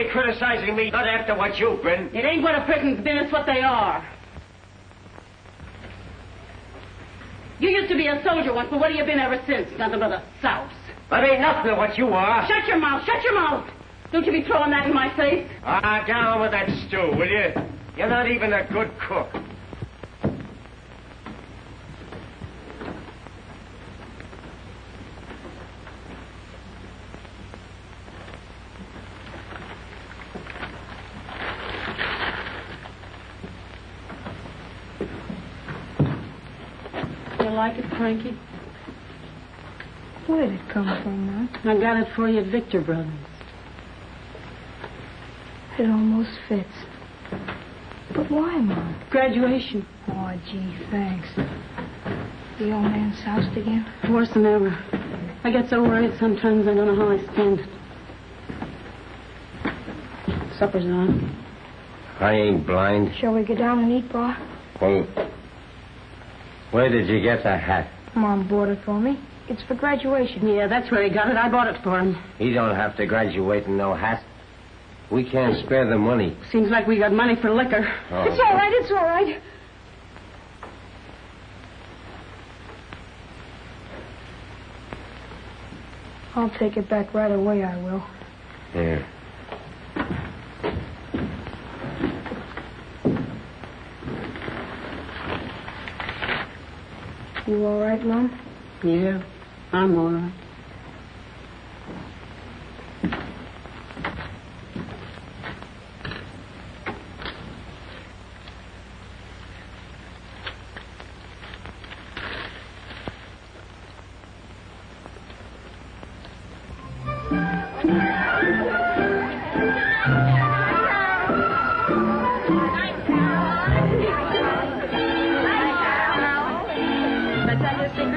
be criticizing me, not after what you've been. It ain't what a prison's been, it's what they are. You used to be a soldier once, but what have you been ever since? Nothing but a souse. That ain't nothing of what you are. Shut your mouth, shut your mouth. Don't you be throwing that in my face. Ah, down with that stew, will you? You're not even a good cook. You like it, Frankie? Where did it come from, Mom? I got it for you at Victor Brothers. It almost fits. But why, Mom? Graduation. Oh, gee, thanks. The old man's housed again? Worse than ever. I get so worried sometimes I don't know how I spend it. Supper's on. I ain't blind. Shall we go down and eat, Pa? Well, where did you get that hat? Mom bought it for me. It's for graduation. Yeah, that's where he got it. I bought it for him. He don't have to graduate in no hat. We can't spare the money. Seems like we got money for liquor. Oh. It's all right, it's all right. I'll take it back right away, I will. Here. You all right, Mom? Yeah, I'm all right.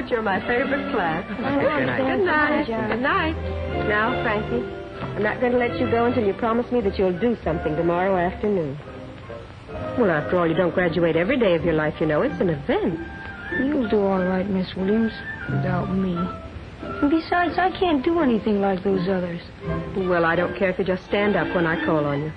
You're my favorite class. Good night. Good night. Good night. Now, Frankie, I'm not going to let you go until you promise me that you'll do something tomorrow afternoon. Well, after all, you don't graduate every day of your life, you know. It's an event. You'll do all right, Miss Williams, without me. And besides, I can't do anything like those others. Well, I don't care if you just stand up when I call on you.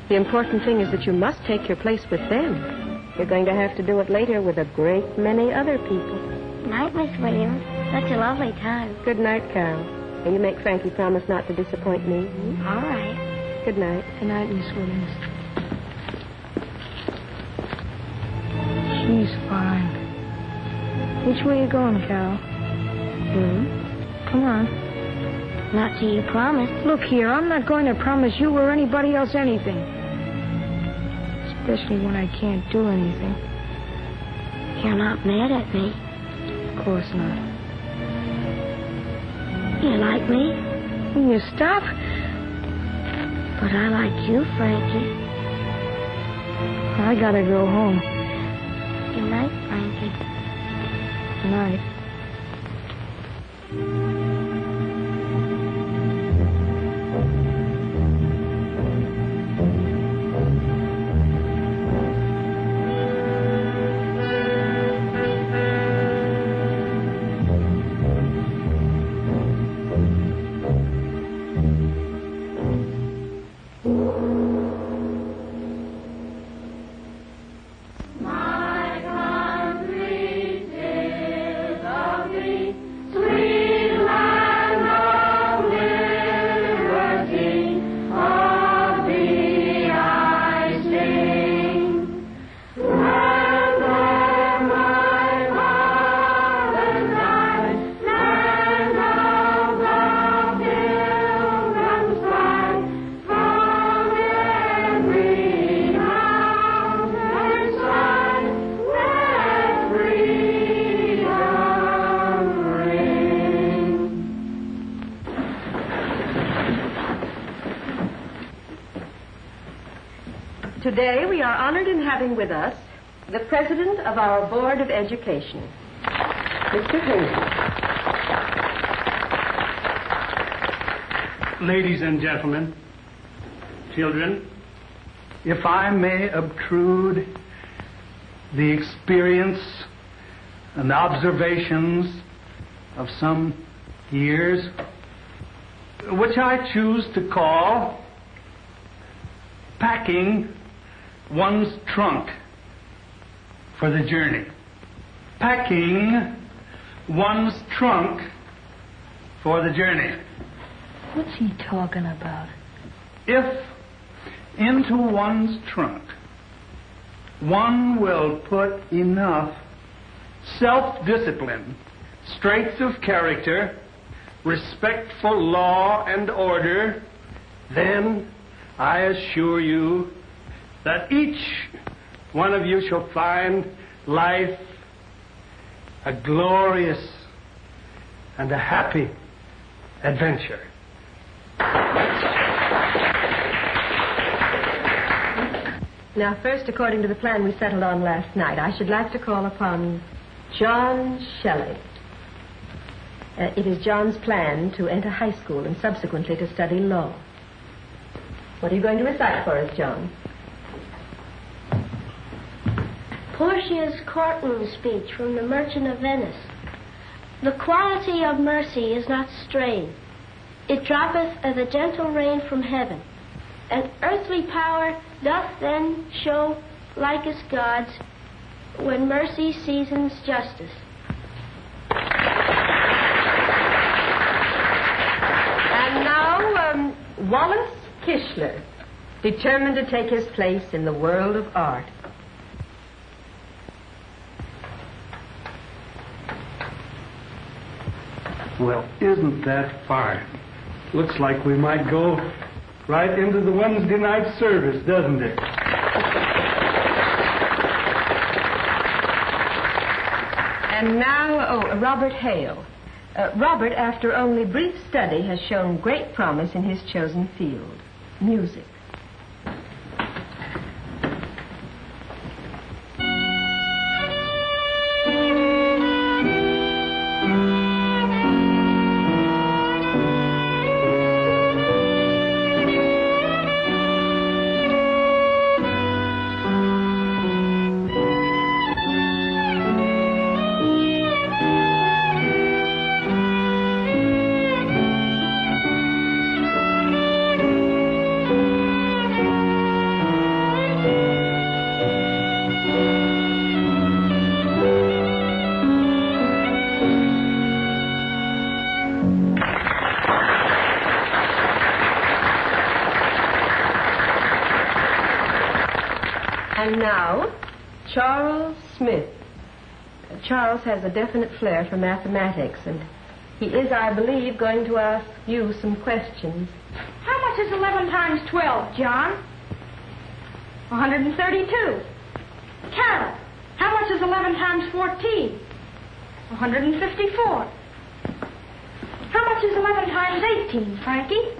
The important thing is that you must take your place with them. You're going to have to do it later with a great many other people. Night, Miss Williams. Such a lovely time. Good night, Carol. And you make Frankie promise not to disappoint me. All right. Good night. Good night, Miss Williams. She's fine. Which way you going, Carol? Come on. Not till you promise. Look here, I'm not going to promise you or anybody else anything. Especially when I can't do anything. You're not mad at me. Of course not. You like me? Will you stop? But I like you, Frankie. I gotta go home. Good night, Frankie. Good night. Today we are honored in having with us the president of our Board of Education, Mr. Haynes. Ladies and gentlemen, children, if I may obtrude the experience and observations of some years, which I choose to call packing one's trunk for the journey. Packing one's trunk for the journey. What's he talking about? If into one's trunk one will put enough self-discipline, strength of character, respect for law and order, then I assure you that each one of you shall find life a glorious and a happy adventure. Now, first, according to the plan we settled on last night, I should like to call upon John Shelley. It is John's plan to enter high school and subsequently to study law. What are you going to recite for us, John? Portia's courtroom speech from The Merchant of Venice. The quality of mercy is not strained. It droppeth as a gentle rain from heaven. And earthly power doth then show like as God's when mercy seasons justice. And now, Wallace Kishler, determined to take his place in the world of art. Well, isn't that fine? Looks like we might go right into the Wednesday night service, doesn't it? And now, Robert Hale. Robert, after only brief study, has shown great promise in his chosen field, music. And now, Charles Smith. Charles has a definite flair for mathematics, and he is, I believe, going to ask you some questions. How much is 11 times 12, John? 132. Carol, how much is 11 times 14? 154. How much is 11 times 18, Frankie?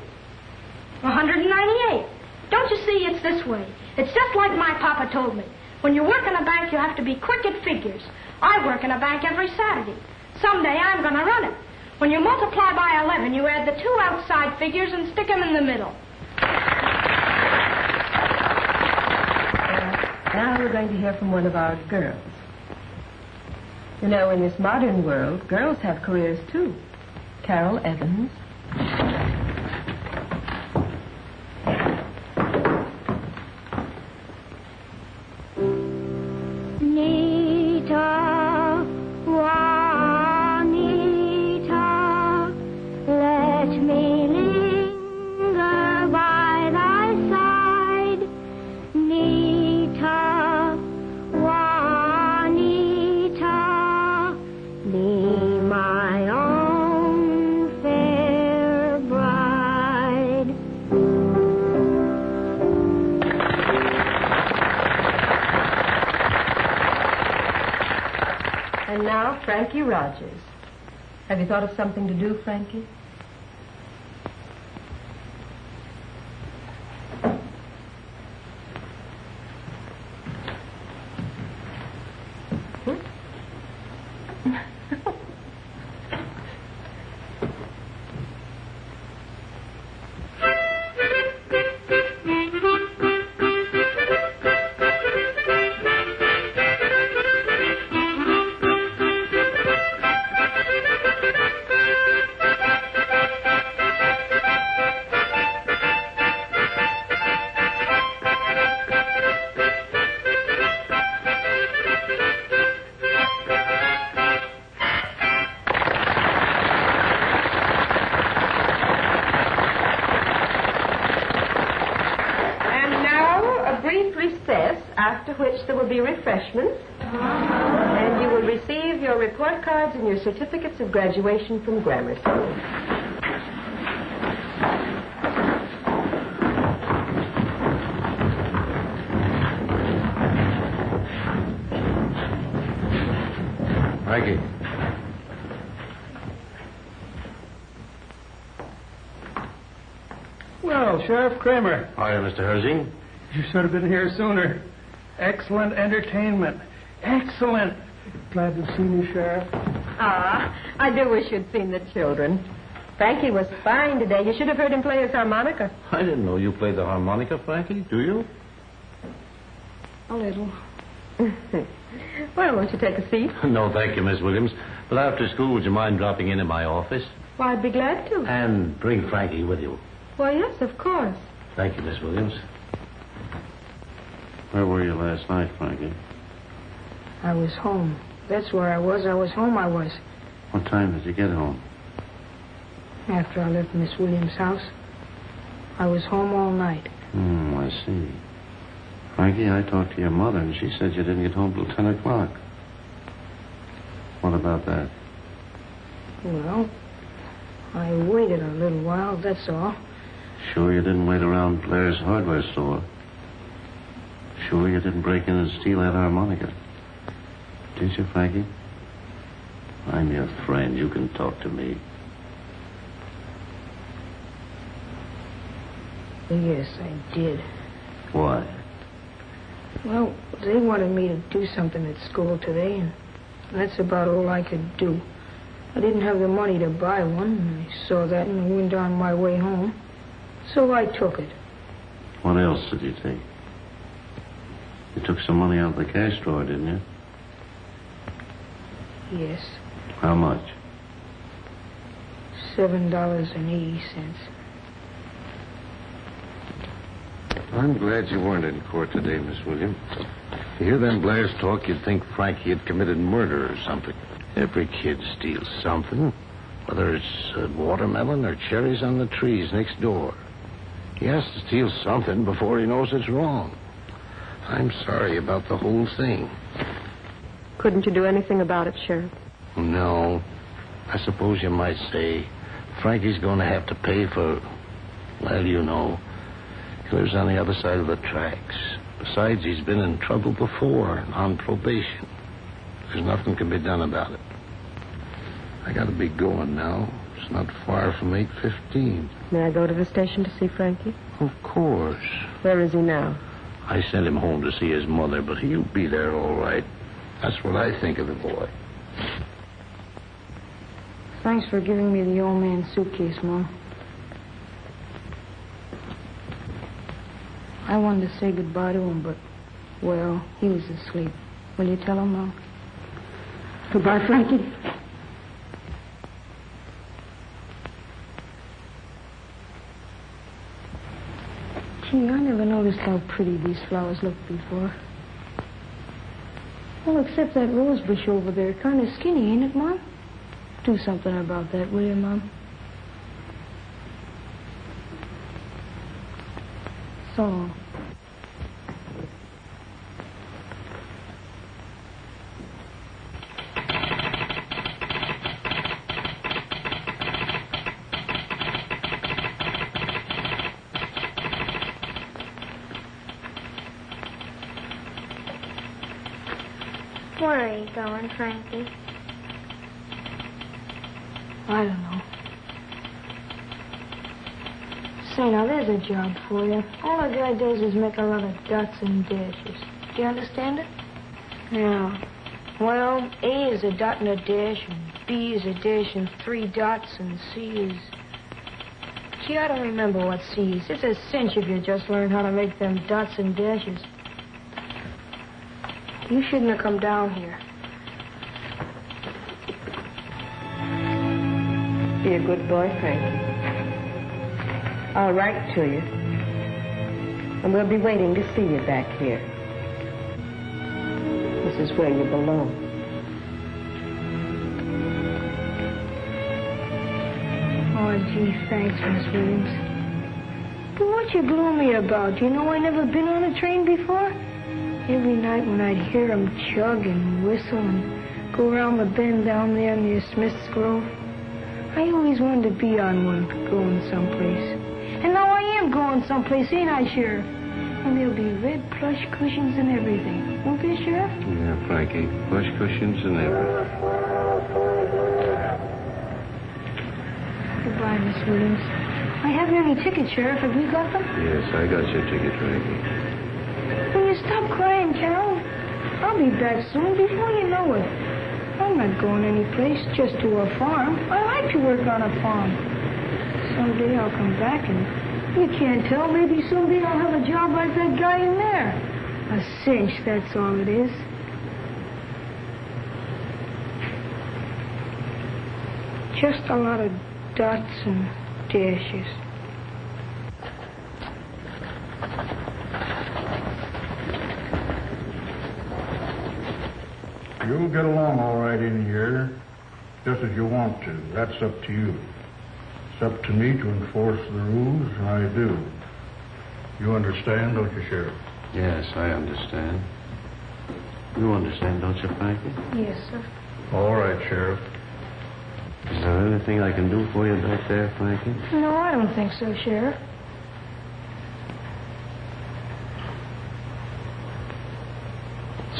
198. Don't you see, it's this way. It's just like my papa told me. When you work in a bank, you have to be quick at figures. I work in a bank every Saturday. Someday I'm going to run it. When you multiply by 11, you add the two outside figures and stick them in the middle. Now we're going to hear from one of our girls. You know, in this modern world, girls have careers too. Carol Evans. And now, Frankie Rogers. Have you thought of something to do, Frankie? recess, after which there will be refreshments. And you will receive your report cards and your certificates of graduation from grammar school. Frankie. Well, Sheriff Kramer, Hi, Mr. Herzing. you should have been here sooner. Excellent entertainment. Excellent. Glad to see you, Sheriff. Ah, I do wish you'd seen the children. Frankie was fine today. You should have heard him play his harmonica. I didn't know you played the harmonica, Frankie. Do you? A little. Well, won't you take a seat? No, thank you, Miss Williams. But after school, would you mind dropping into my office? Why, I'd be glad to. And bring Frankie with you. Why, yes, of course. Thank you, Miss Williams. Where were you last night, Frankie? I was home. That's where I was. I was home, I was. What time did you get home? After I left Miss Williams' house, I was home all night. I see. Frankie, I talked to your mother, and she said you didn't get home till 10 o'clock. What about that? Well, I waited a little while, that's all. Sure you didn't wait around Blair's hardware store? Sure you didn't break in and steal that harmonica? Did you, Frankie? I'm your friend. You can talk to me. Yes, I did. Why? Well, they wanted me to do something at school today, and that's about all I could do. I didn't have the money to buy one, and I saw that and I went on my way home. So I took it. What else did you take? You took some money out of the cash drawer, didn't you? Yes, How much? $7.80. I'm glad you weren't in court today, Miss Williams. You hear them Blairs talk, you'd think Frankie had committed murder or something. Every kid steals something, whether it's a watermelon or cherries on the trees next door. He has to steal something before he knows it's wrong. I'm sorry about the whole thing. Couldn't you do anything about it, Sheriff? No. I suppose you might say Frankie's going to have to pay for, well, you know, he lives on the other side of the tracks. Besides, he's been in trouble before, on probation. There's nothing can be done about it. I got to be going now. It's not far from 8:15. May I go to the station to see Frankie? Of course. Where is he now? I sent him home to see his mother, but he'll be there all right. That's what I think of the boy. Thanks for giving me the old man's suitcase, Mom. I wanted to say goodbye to him, but, well, he was asleep. Will you tell him, Mom? Goodbye, Frankie. Gee, I never noticed how pretty these flowers looked before. Well, except that rose bush over there. Kind of skinny, ain't it, Mom? Do something about that, will you, Mom? So long. Where are you going, Frankie? I don't know. Say, now, there's a job for you. All a guy does is make a lot of dots and dashes. Do you understand it? Yeah. Well, A is a dot and a dash, and B is a dash and 3 dots, and C is... Gee, I don't remember what C is. It's a cinch if you just learn how to make them dots and dashes. You shouldn't have come down here. Be a good boy, Frankie. I'll write to you. And we'll be waiting to see you back here. This is where you belong. Oh, gee, thanks, Miss Williams. But what What you gloomy about? You know I never been on a train before? Every night when I'd hear 'em chug and whistle and go around the bend down there near Smith's Grove, I always wanted to be on one going someplace. And now I am going someplace, ain't I, Sheriff? And there'll be red plush cushions and everything. Won't there, Sheriff? Yeah, Frankie. Plush cushions and everything. Goodbye, Miss Williams. I haven't any tickets, Sheriff. Have you got them? Yes, I got your ticket, Frankie. Will you stop crying, Carol? I'll be back soon before you know it. I'm not going anyplace, just to a farm. I like to work on a farm. Someday I'll come back and you can't tell. Maybe someday I'll have a job like that guy in there. A cinch, that's all it is. Just a lot of dots and dashes. You'll get along all right in here, just as you want to. That's up to you. It's up to me to enforce the rules, and I do. You understand, don't you, Sheriff? Yes, I understand. You understand, don't you, Frankie? Yes, sir. All right, Sheriff. Is there anything I can do for you back there, Frankie? No, I don't think so, Sheriff.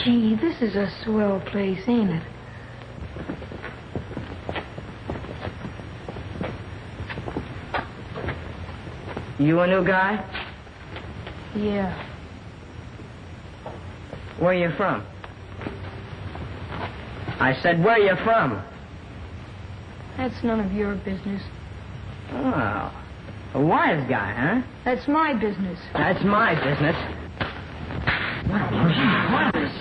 Gee, this is a swell place, ain't it? You a new guy? Yeah. Where you from? I said, where you from? That's none of your business. Oh, a wise guy, huh? That's my business. That's my business. What is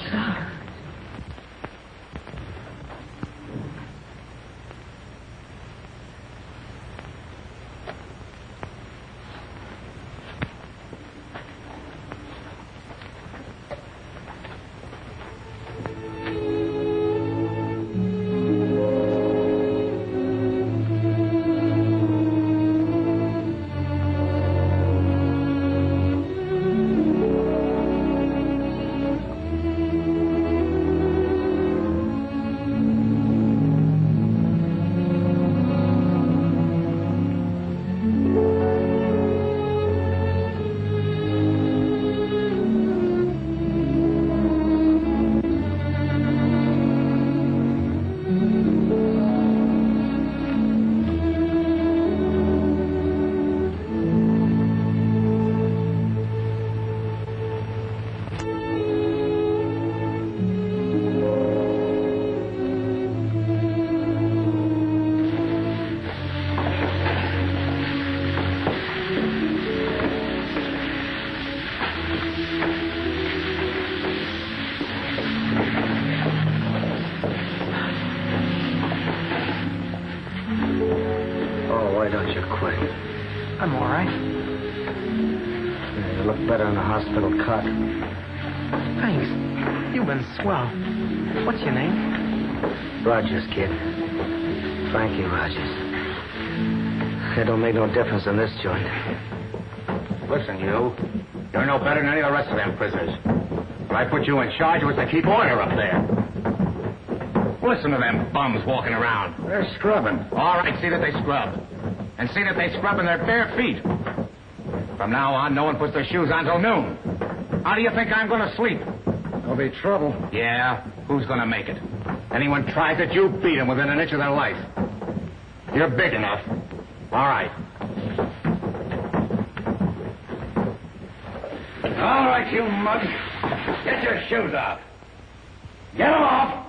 Why don't you quit? I'm all right. Yeah, you look better in the hospital cot. Thanks. You've been swell. What's your name? Rogers, kid. Frankie Rogers. It don't make no difference in this joint. Listen, you. You're no better than any of the rest of them prisoners. What I put you in charge was to keep order up there. Listen to them bums walking around. They're scrubbing. All right, see that they scrub. And see that they scrub in their bare feet. From now on, no one puts their shoes on till noon. How do you think I'm going to sleep? There'll be trouble. Yeah, who's going to make it? Anyone tries it, you beat them within an inch of their life. You're big enough. All right. All right, you mug. Get your shoes off. Get them off.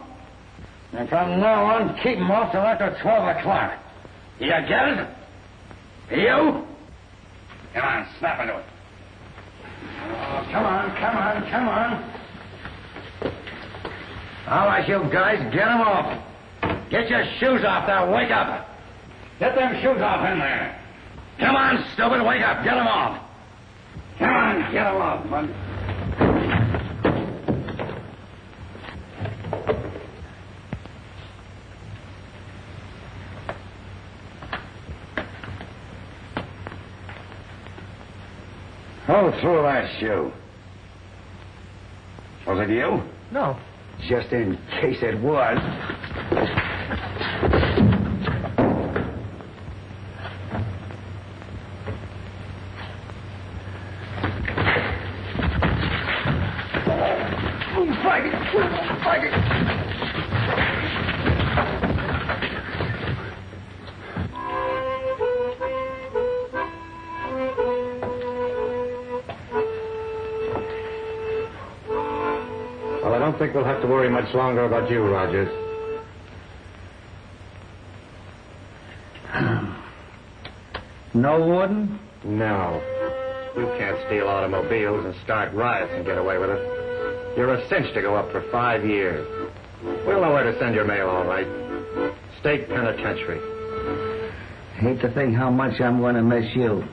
And from now on, keep them off till after 12 o'clock. You get it? You? Come on, snap into it. Oh, come on. All right, you guys, get them off. Get your shoes off there. Wake up. Get them shoes off in there. Come on, stupid, wake up. Get them off. Come on, get them off, bud. Who threw that shoe? Was it you? No. Just in case it was. Well, I don't think we'll have to worry much longer about you, Rogers. No, Warden? No. You can't steal automobiles and start riots and get away with it. You're a cinch to go up for 5 years. We'll know where to send your mail, all right. State penitentiary. Hate to think how much I'm going to miss you.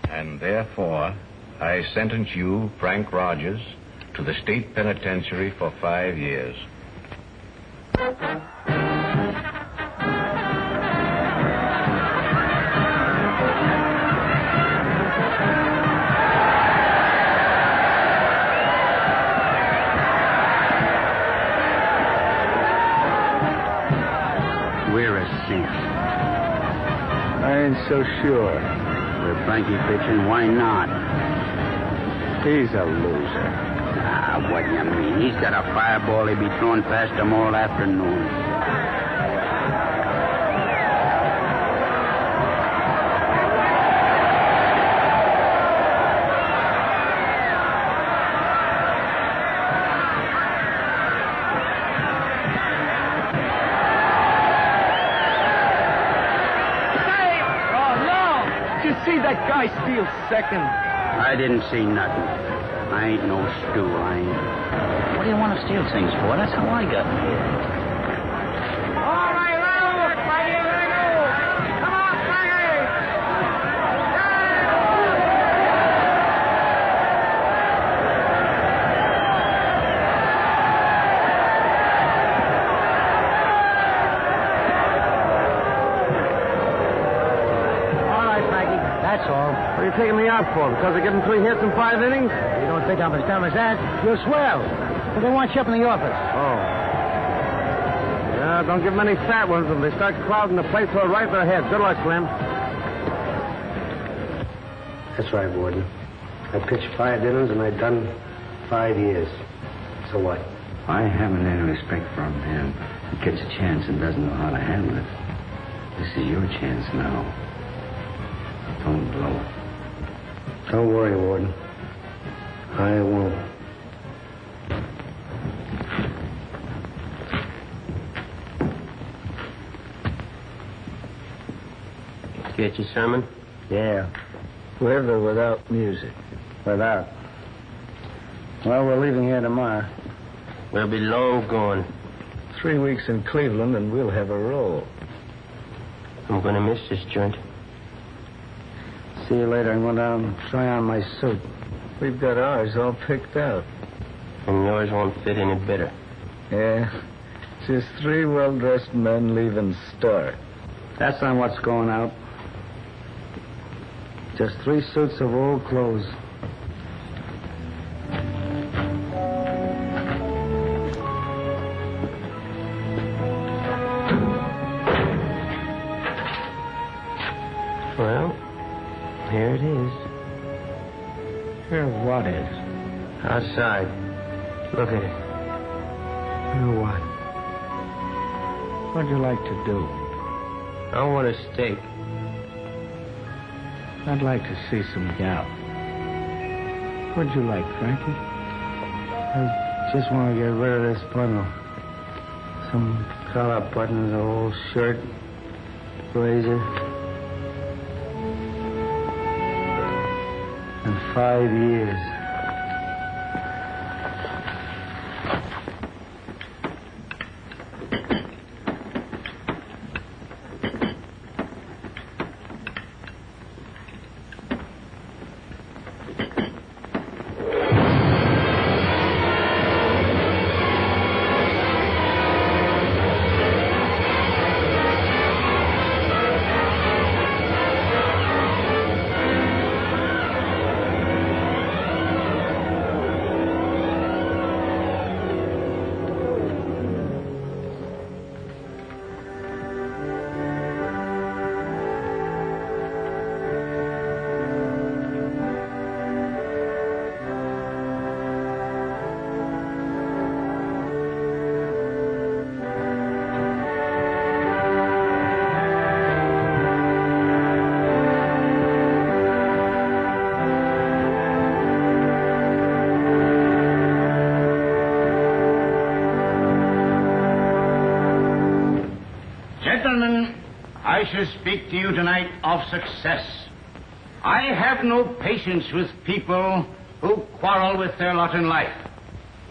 And therefore, I sentence you, Frank Rogers, to the state penitentiary for 5 years. We're a cinch. I ain't so sure. With Frankie pitching, why not? He's a loser. Ah, what do you mean? He's got a fireball he'll be throwing past them all afternoon. See that guy steal second. I didn't see nothing. I ain't no stew, I ain't. What do you want to steal things for? That's how I got here. All right, Raoul. Frankie, let go. Come on, Frankie. That's all. What are you taking me out for? Because I give him 3 hits in 5 innings? You don't think I'm as dumb as that? You're swell. But they want you up in the office. Oh. Yeah, don't give them any fat ones. When they start crowding the place, throw it right in their head. Good luck, Slim. That's right, Warden. I pitched 5 innings and I done 5 years. So what? I haven't any respect for a man who gets a chance and doesn't know how to handle it. This is your chance now. Don't blow. Don't worry, Warden. I won't. Get your sermon? Yeah. With or without music? Without. Well, we're leaving here tomorrow. We'll be long gone. 3 weeks in Cleveland and we'll have a roll. I'm going to miss this joint. See you later. I'm going down and try on my suit. We've got ours all picked out. And yours won't fit any better. Yeah. Just 3 well-dressed men leaving store. That's not what's going out. Just 3 suits of old clothes. Well, here it is. Here what is? Outside. Look at it. Here what? What'd you like to do? I want a steak. I'd like to see some gal. What'd you like, Frankie? I just want to get rid of this bundle. Some collar buttons, a whole shirt, blazer. And 5 years. Gentlemen, I shall speak to you tonight of success. I have no patience with people who quarrel with their lot in life.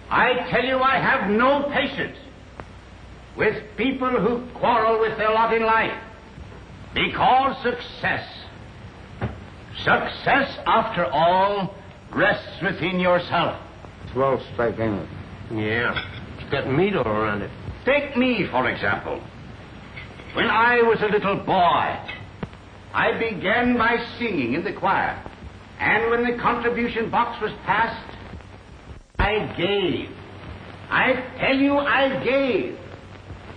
I tell you, I have no patience with people who quarrel with their lot in life. Because success, after all, rests within yourself. Swell steak, ain't it? Yeah. It's got meat all around it. Take me, for example. When I was a little boy, I began by singing in the choir. And when the contribution box was passed, I gave. I tell you, I gave.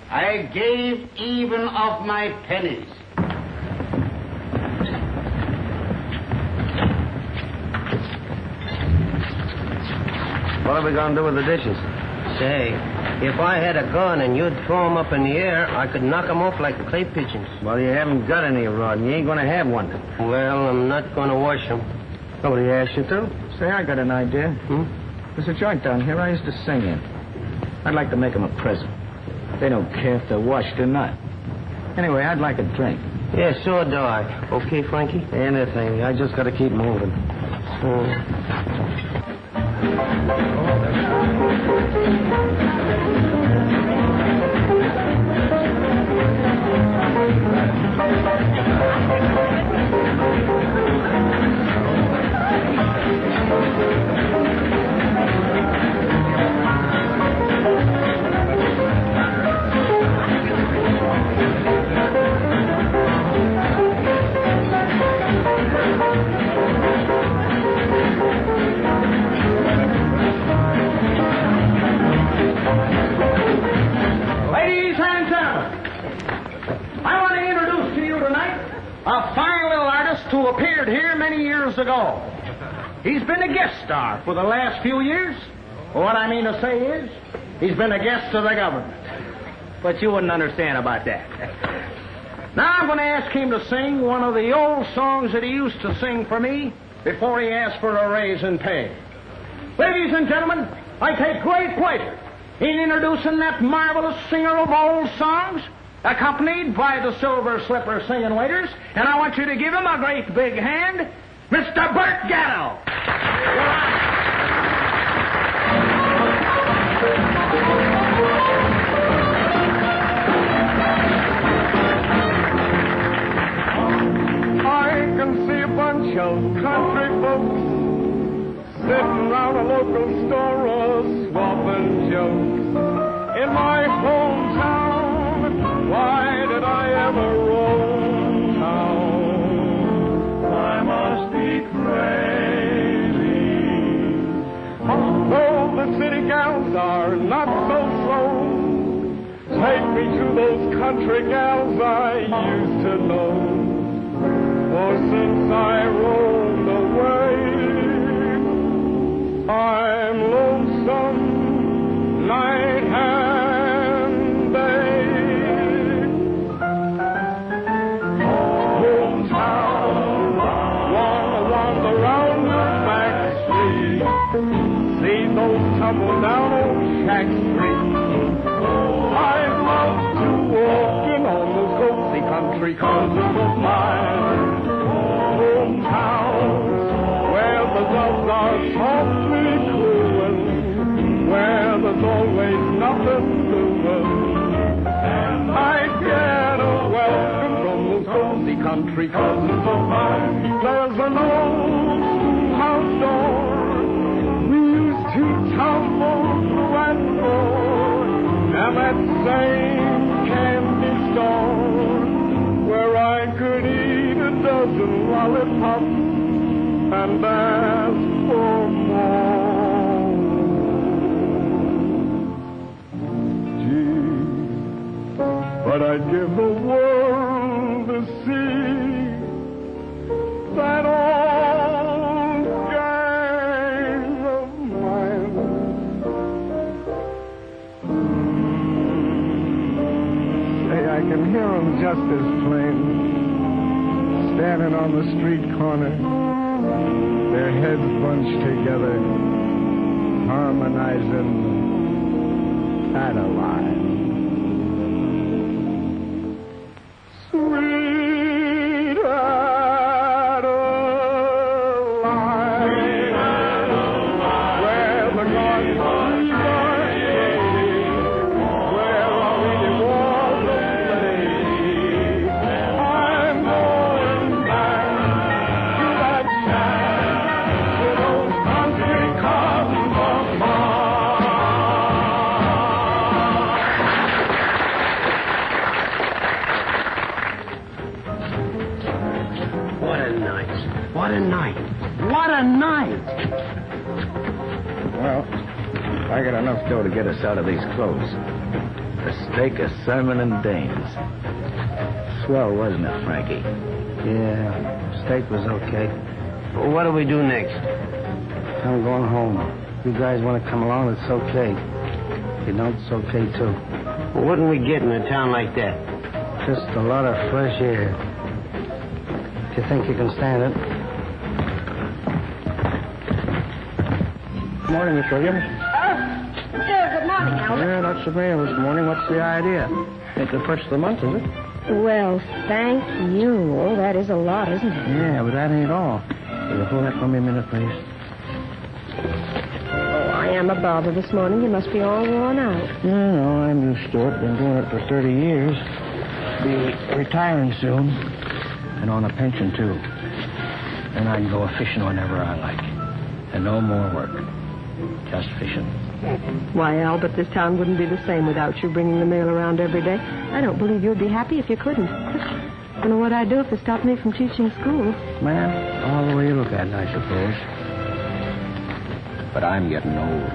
I gave even of my pennies. What are we going to do with the dishes? Say, if I had a gun and you'd throw 'em up in the air, I could knock 'em off like clay pigeons. Well, you haven't got any, Rod, and you ain't going to have one. Well, I'm not going to wash 'em. Nobody asked you to. Say, I got an idea. There's a joint down here I used to sing in. I'd like to make 'em a present. They don't care if they're washed or not. Anyway, I'd like a drink. Yeah, so do I. Okay, Frankie? Anything. I just got to keep moving. Ladies and gentlemen, I want to introduce to you tonight a fine little artist who appeared here many years ago. He's been a guest star for the last few years. What I mean to say is, he's been a guest of the government. But you wouldn't understand about that. Now I'm going to ask him to sing one of the old songs that he used to sing for me before he asked for a raise in pay. Ladies and gentlemen, I take great pleasure in introducing that marvelous singer of old songs, accompanied by the Silver Slipper Singing Waiters, and I want you to give him a great big hand, Mr. Bert Gatto. I can see a bunch of country folks sitting round a local store swapping jokes. In my hometown, why did I ever roam town? I must be crazy. Although the city gals are not so slow, take me to those country gals I used to know. For since I roamed away, I'm lonesome night and day. Hometown, wanna wander round the back street, see those tumble down old shack streets. I'd love to walk in on those cozy country cousins of mine. Hometowns, where the doves are softly cooing, where there's always nothing doing, and I get a welcome from those cozy country cousins of mine. There's an old house door we used to tumble through and through, and that same candy store where I could eat a dozen lollipops and ask for more. Gee, but I'd give the world to see that old gang of mine. Say, I can hear 'em just as plain, standing on the street corner, their heads bunched together, harmonizing Adeline. a night. What a night. Well, I got enough dough to get us out of these clothes. A steak, a sermon, and Danes. Swell, wasn't it, Frankie? Yeah, steak was okay. Well, what do we do next? I'm going home. If you guys want to come along, it's okay. If you don't, it's okay, too. Well, what can we get in a town like that? Just a lot of fresh air. If you think you can stand it. Good morning, Miss Williams. Good morning, Albert. Yeah, that's the mail this morning. What's the idea? Ain't the first of the month, is it? Well, thank you. Oh, that is a lot, isn't it? Yeah, but that ain't all. Will you hold that for me a minute, please? Oh, I am a bother this morning. You must be all worn out. No, I'm used to it. Been doing it for 30 years. Be retiring soon. And on a pension, too. And I can go a-fishing whenever I like. And no more work. Just fishing. Why, Albert, this town wouldn't be the same without you bringing the mail around every day. I don't believe you'd be happy if you couldn't. I don't know what I'd do if they stopped me from teaching school. Man, all the way you look at it, I suppose. But I'm getting old.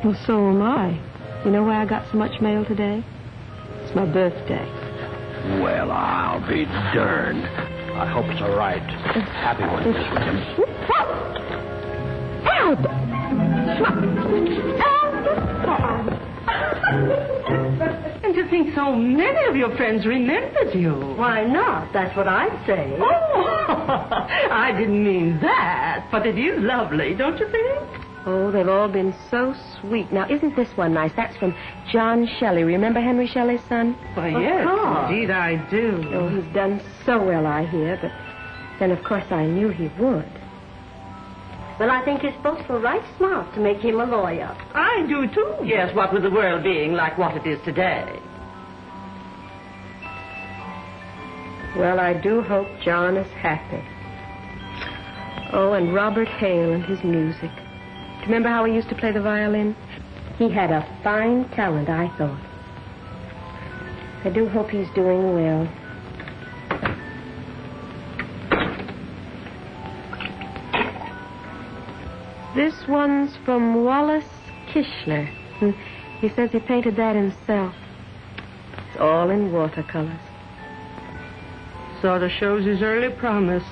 Well, so am I. You know why I got so much mail today? It's my birthday. Well, I'll be darned. I hope it's all right. Happy one, Miss Williams. Albert! And to think so many of your friends remembered you. Why not? That's what I'd say. Oh, I didn't mean that, but it is lovely, don't you think? Oh, they've all been so sweet. Now, isn't this one nice? That's from John Shelley. Remember Henry Shelley's son? Why, yes, indeed I do. Oh, he's done so well, I hear, but then, of course, I knew he would. Well, I think his folks were right smart to make him a lawyer. I do, too. Yes, what with the world being like what it is today. Well, I do hope John is happy. Oh, and Robert Hale and his music. Do you remember how he used to play the violin? He had a fine talent, I thought. I do hope he's doing well. This one's from Wallace Kishler. He says he painted that himself. It's all in watercolors. Sort of shows his early promise.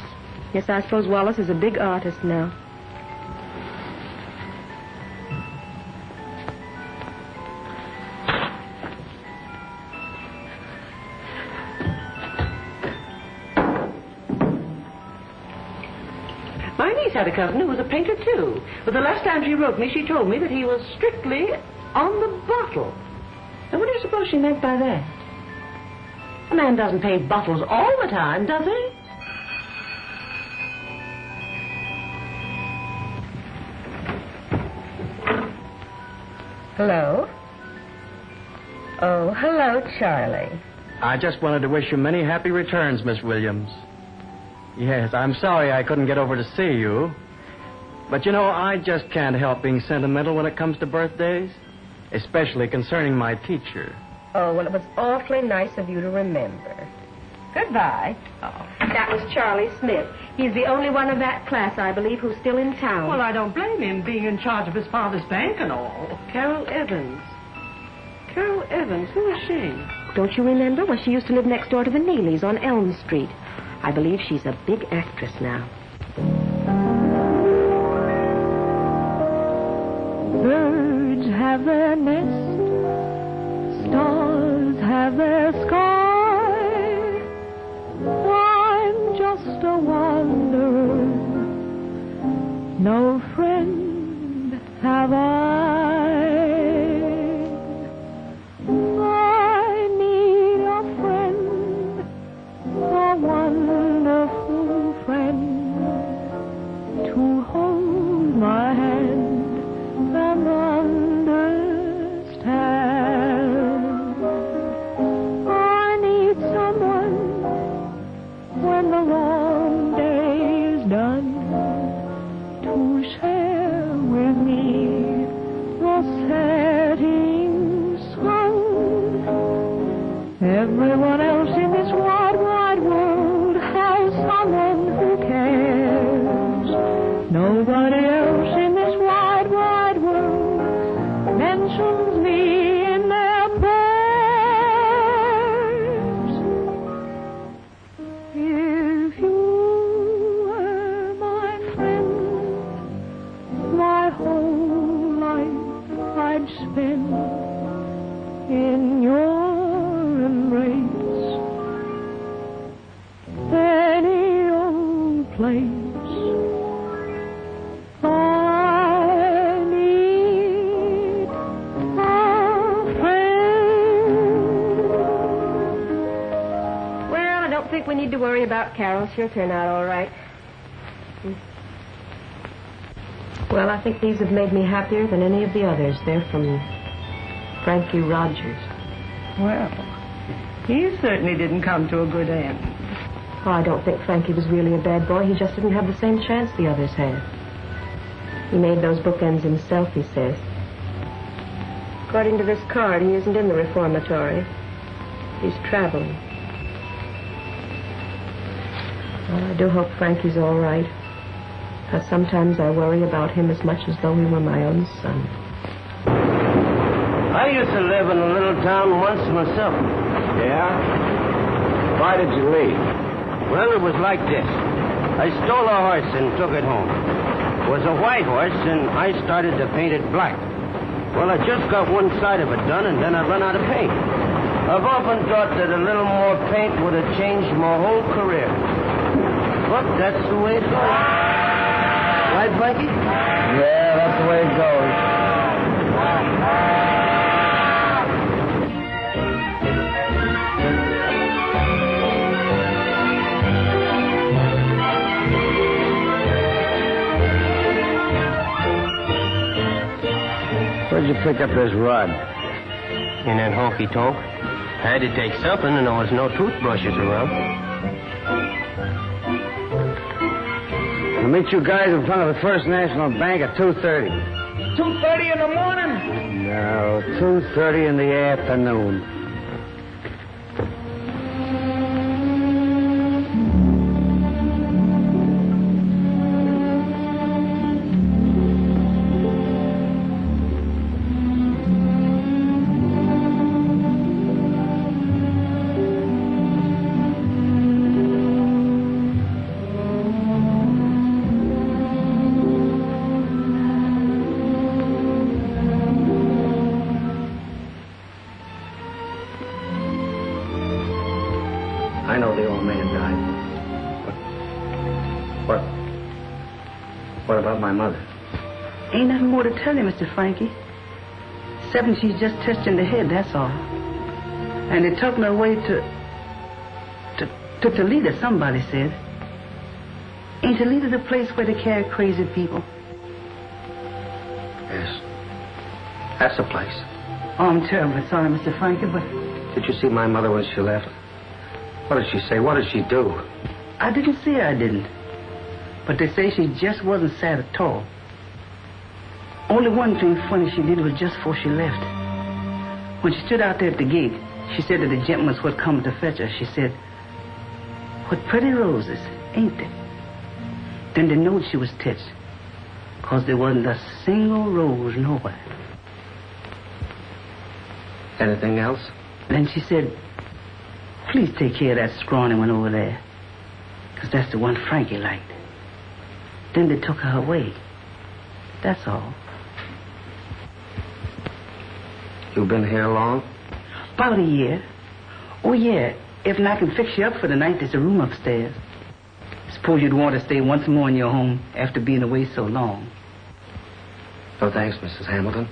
Yes, I suppose Wallace is a big artist now. My niece had a cousin who was a painter, too. But the last time she wrote me, she told me that he was strictly on the bottle. Now, what do you suppose she meant by that? A man doesn't paint bottles all the time, does he? Hello? Oh, hello, Charlie. I just wanted to wish you many happy returns, Miss Williams. Yes, I'm sorry I couldn't get over to see you. But, you know, I just can't help being sentimental when it comes to birthdays, especially concerning my teacher. Oh, well, it was awfully nice of you to remember. Goodbye. Oh. That was Charlie Smith. He's the only one of that class, I believe, who's still in town. Well, I don't blame him being in charge of his father's bank and all. Carol Evans. Carol Evans, who is she? Don't you remember? Well, she used to live next door to the Neelys on Elm Street. I believe she's a big actress now. Birds have their nest, stars have their sky. I'm just a wanderer, no friend have I. I need a friend, a wonderful friend, to hold my hand and understand. I need someone when the long day is done to share with me place. I need a friend. Well, I don't think we need to worry about Carol. She'll turn out all right. Well, I think these have made me happier than any of the others. They're from Frankie Rogers. Well, he certainly didn't come to a good end. Oh, I don't think Frankie was really a bad boy. He just didn't have the same chance the others had. He made those bookends himself, he says. According to this card, he isn't in the reformatory. He's traveling. Well, I do hope Frankie's all right. Because sometimes I worry about him as much as though he were my own son. I used to live in a little town once myself. Yeah? Why did you leave? Well, it was like this. I stole a horse and took it home. It was a white horse, and I started to paint it black. Well, I just got one side of it done, and then I run out of paint. I've often thought that a little more paint would have changed my whole career. But that's the way it goes. Right, Frankie? Yeah, that's the way it goes. Where'd you pick up this rod? In that honky-tonk. I had to take something, and there was no toothbrushes around. I'll meet you guys in front of the First National Bank at 2:30. 2:30 in the morning? No, 2:30 in the afternoon. I know the old man died. What about my mother? Ain't nothing more to tell you, Mr. Frankie. Except she's just touched in the head, that's all. And they took me away to Toledo, somebody said. Ain't Toledo the place where they carry crazy people? Yes. That's the place. Oh, I'm terribly sorry, Mr. Frankie, but Did you see my mother when she left? What did she say? What did she do? I didn't see her, I didn't. But they say she just wasn't sad at all. Only one thing funny she did was just before she left. When she stood out there at the gate, she said to the gentleman who had come to fetch her, she said, "What pretty roses, ain't they?" Then they knew she was touched, 'cause there wasn't a single rose nowhere. Anything else? Then she said, "Please take care of that scrawny one over there, 'cause that's the one Frankie liked." Then they took her away. That's all. You've been here long? About a year. Oh, yeah. If I can fix you up for the night, there's a room upstairs. Suppose you'd want to stay once more in your home after being away so long. No, thanks, Mrs. Hamilton.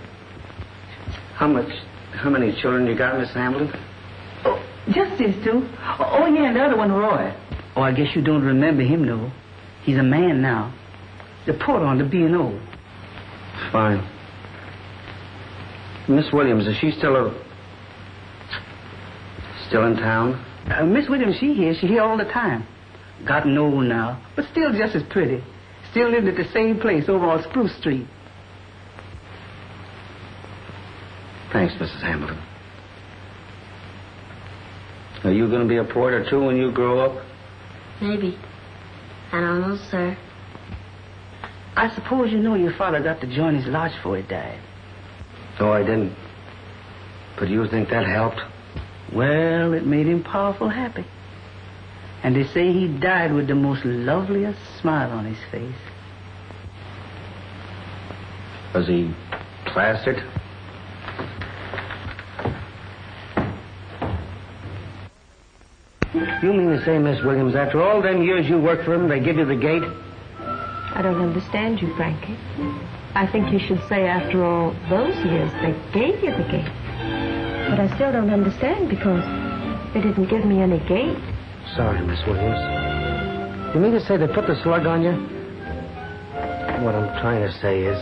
How many children you got, Miss Hamilton? Oh, just these two. Oh, yeah, and the other one, Roy. Oh, I guess you don't remember him, though. He's a man now. The porter on the B&O. Fine. Miss Williams, is she still in town? Miss Williams, she here all the time. Gotten old now, but still just as pretty. Still lived at the same place over on Spruce Street. Thanks, Mrs. Hamilton. Are you going to be a porter, too, when you grow up? Maybe. I don't know, sir. I suppose you know your father got to join his lodge before he died. No, I didn't. But do you think that helped? Well, it made him powerful happy. And they say he died with the most loveliest smile on his face. Was he plastered? You mean to say, Miss Williams, after all them years you worked for them, they give you the gate? I don't understand you, Frankie. I think you should say after all those years they gave you the gate. But I still don't understand because they didn't give me any gate. Sorry, Miss Williams. You mean to say they put the slug on you? What I'm trying to say is,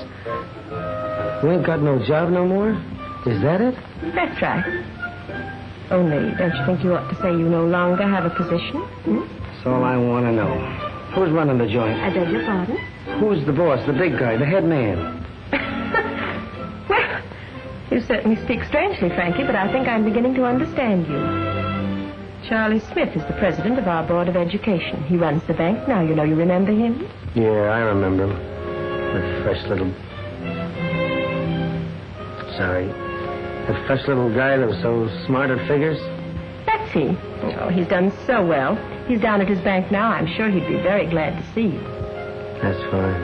you ain't got no job no more? Is that it? That's right. Only, don't you think you ought to say you no longer have a position? That's all I want to know. Who's running the joint? I beg your pardon? Who's the boss, the big guy, the head man? Well, you certainly speak strangely, Frankie, but I think I'm beginning to understand you. Charlie Smith is the president of our Board of Education. He runs the bank now. You know, you remember him? Yeah, I remember him. That fresh little... Sorry. That fresh little guy that was so smart at figures? That's he. Oh, he's done so well. He's down at his bank now. I'm sure he'd be very glad to see you. That's fine.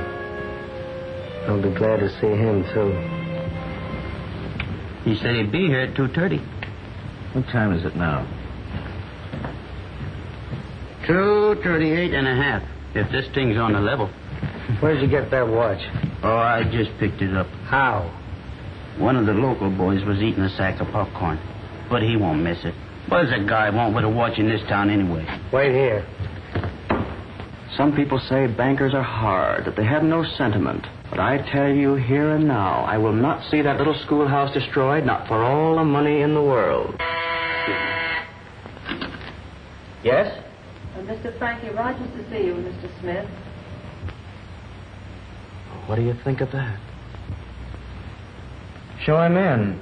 I'll be glad to see him, too. He said he'd be here at 2:30. What time is it now? 2:38.5, if this thing's on the level. Where'd you get that watch? Oh, I just picked it up. How? One of the local boys was eating a sack of popcorn, but he won't miss it. What does a guy want with a watch in this town anyway? Wait here. Some people say bankers are hard, that they have no sentiment. But I tell you here and now, I will not see that little schoolhouse destroyed, not for all the money in the world. Yes? Mr. Frankie Rogers to see you, Mr. Smith. What do you think of that? Show him in.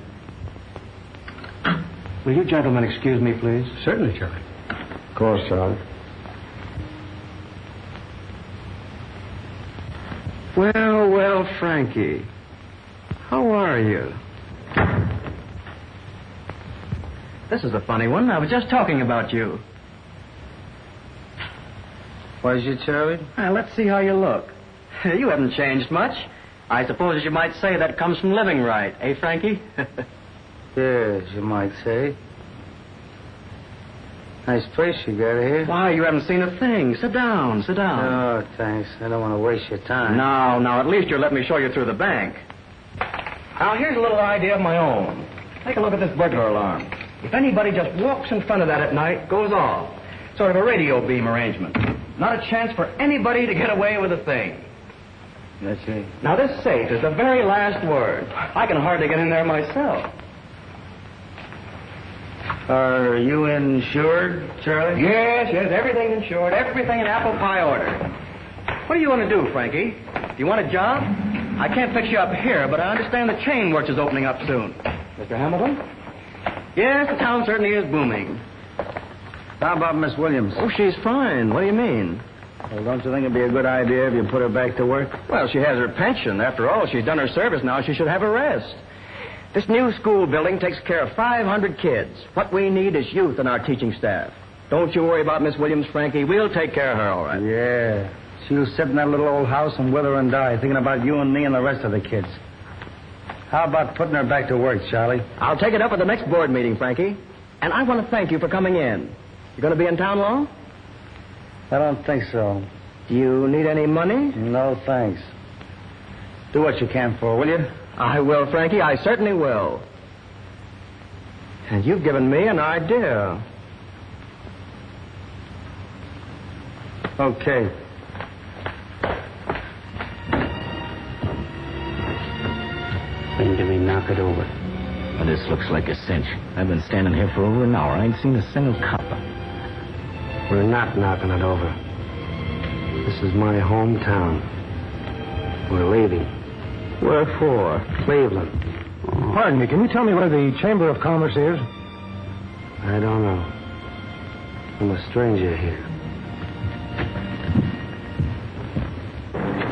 Will you gentlemen excuse me, please? Certainly, Charlie. Of course, Charlie. Well, Frankie. How are you? This is a funny one. I was just talking about you. Was you, Charlie? Let's see how you look. You haven't changed much. I suppose you might say that comes from living right, eh, Frankie? Yes, you might say. Nice place you got here. Why, you haven't seen a thing. Sit down, sit down. Oh, thanks. I don't want to waste your time. Now, at least you'll let me show you through the bank. Now, here's a little idea of my own. Take a look at this burglar alarm. If anybody just walks in front of that at night, goes off. Sort of a radio beam arrangement. Not a chance for anybody to get away with a thing. That's it. Now, this safe is the very last word. I can hardly get in there myself. Are you insured, Charlie? Yes, everything's insured. Everything in apple pie order. What do you want to do, Frankie? Do you want a job? I can't fix you up here, but I understand the chain works is opening up soon. Mr. Hamilton? Yes, the town certainly is booming. How about Miss Williams? Oh, she's fine. What do you mean? Well, don't you think it'd be a good idea if you put her back to work? Well, she has her pension. After all, she's done her service now. She should have a rest. This new school building takes care of 500 kids. What we need is youth in our teaching staff. Don't you worry about Miss Williams, Frankie. We'll take care of her, all right. Yeah. She was sitting in that little old house and wither and die, thinking about you and me and the rest of the kids. How about putting her back to work, Charlie? I'll take it up at the next board meeting, Frankie. And I want to thank you for coming in. You going to be in town long? I don't think so. Do you need any money? No, thanks. Do what you can for, will you? I will, Frankie. I certainly will. And you've given me an idea. Okay. When do we knock it over? Well, this looks like a cinch. I've been standing here for over an hour. I ain't seen a single copper. We're not knocking it over. This is my hometown. We're leaving. Where for? Cleveland. Pardon me, can you tell me where the Chamber of Commerce is? I don't know. I'm a stranger here.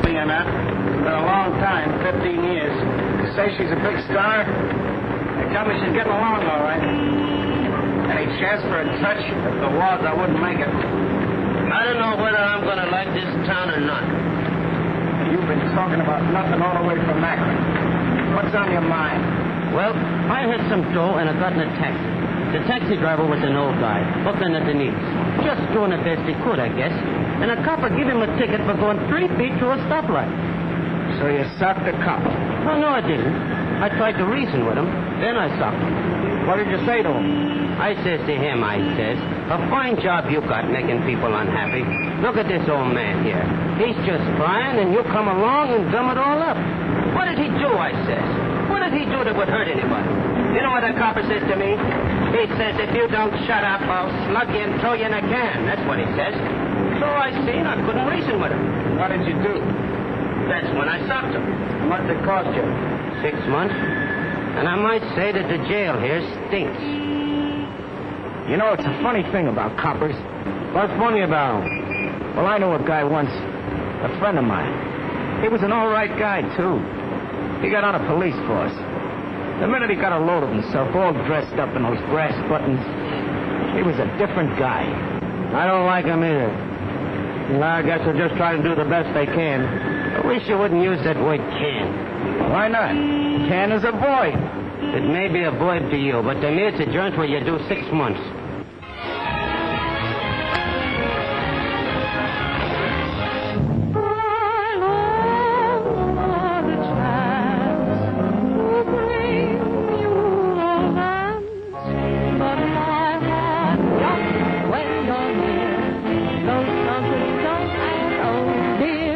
Seeing that? It's been a long time, 15 years. You say she's a big star? They tell me she's getting along all right. Any chance for a touch? If there was, I wouldn't make it. I don't know whether I'm going to like this town or not. You've been talking about nothing all the way from Akron. What's on your mind? Well, I had some dough and I got in a taxi. The taxi driver was an old guy, looking at the needs. Just doing the best he could, I guess. And a copper gave him a ticket for going 3 feet through a stoplight. So you socked the cop. Oh, no, I didn't. I tried to reason with him. Then I socked him. What did you say to him? I says to him, a fine job you got making people unhappy. Look at this old man here. He's just fine, and you come along and gum it all up. What did he do, I says? What did he do that would hurt anybody? You know what the copper says to me? He says, if you don't shut up, I'll slug you and throw you in a can. That's what he says. So I seen I couldn't reason with him. What did you do? That's when I socked him. What'd it cost you? 6 months. And I might say that the jail here stinks. You know, it's a funny thing about coppers. What's funny about him? Well, I knew a guy once, a friend of mine. He was an all right guy, too. He got on a police force. The minute he got a load of himself, all dressed up in those brass buttons, he was a different guy. I don't like him either. I guess they're just trying to do the best they can. I wish you wouldn't use that word can. Why not? Can is a void. It may be a void to you, but to me it's a joint where you do 6 months.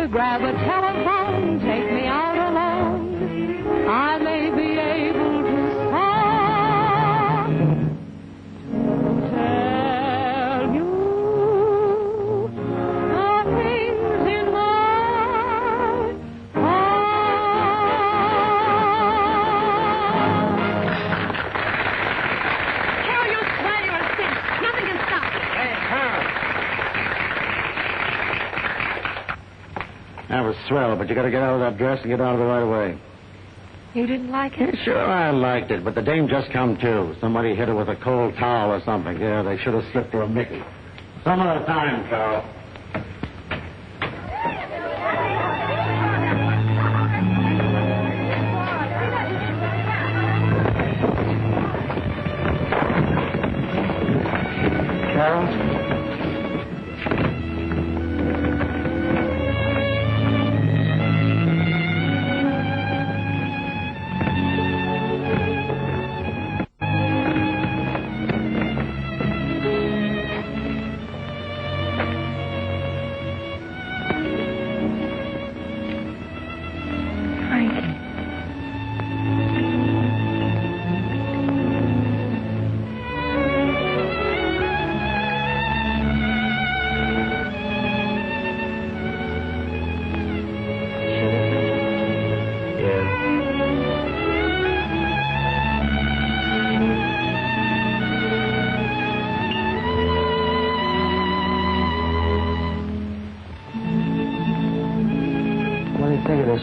Grab a telephone, take me out alone. I may be able to stop to tell you the things in my heart. Carol, you swear you're a cinch. Nothing can stop it. Hey, Carol. That was swell, but you got to get out of that dress and get out of the right away. You didn't like it? Yeah, sure, I liked it, but the dame just come to. Somebody hit her with a cold towel or something. Yeah, they should have slipped her a Mickey. Some other time, Carol. Carol?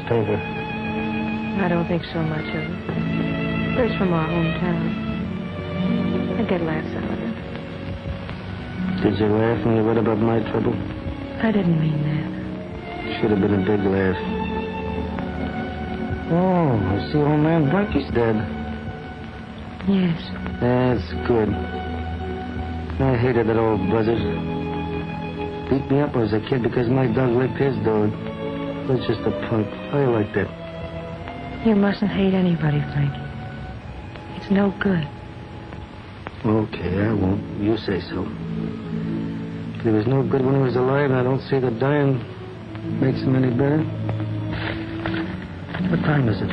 Paper. I don't think so much of it. It's from our hometown. I get laughs out of it. Did you laugh when you read about my trouble? I didn't mean that. Should have been a big laugh. Oh, I see old man Blankie's dead. Yes. That's good. I hated that old buzzard. Beat me up when I was a kid because my dog licked his dog. He was just a punk. I like that. You mustn't hate anybody, Frankie. It's no good. Okay, I won't. You say so. If he was no good when he was alive, I don't see that dying makes him any better. What time is it?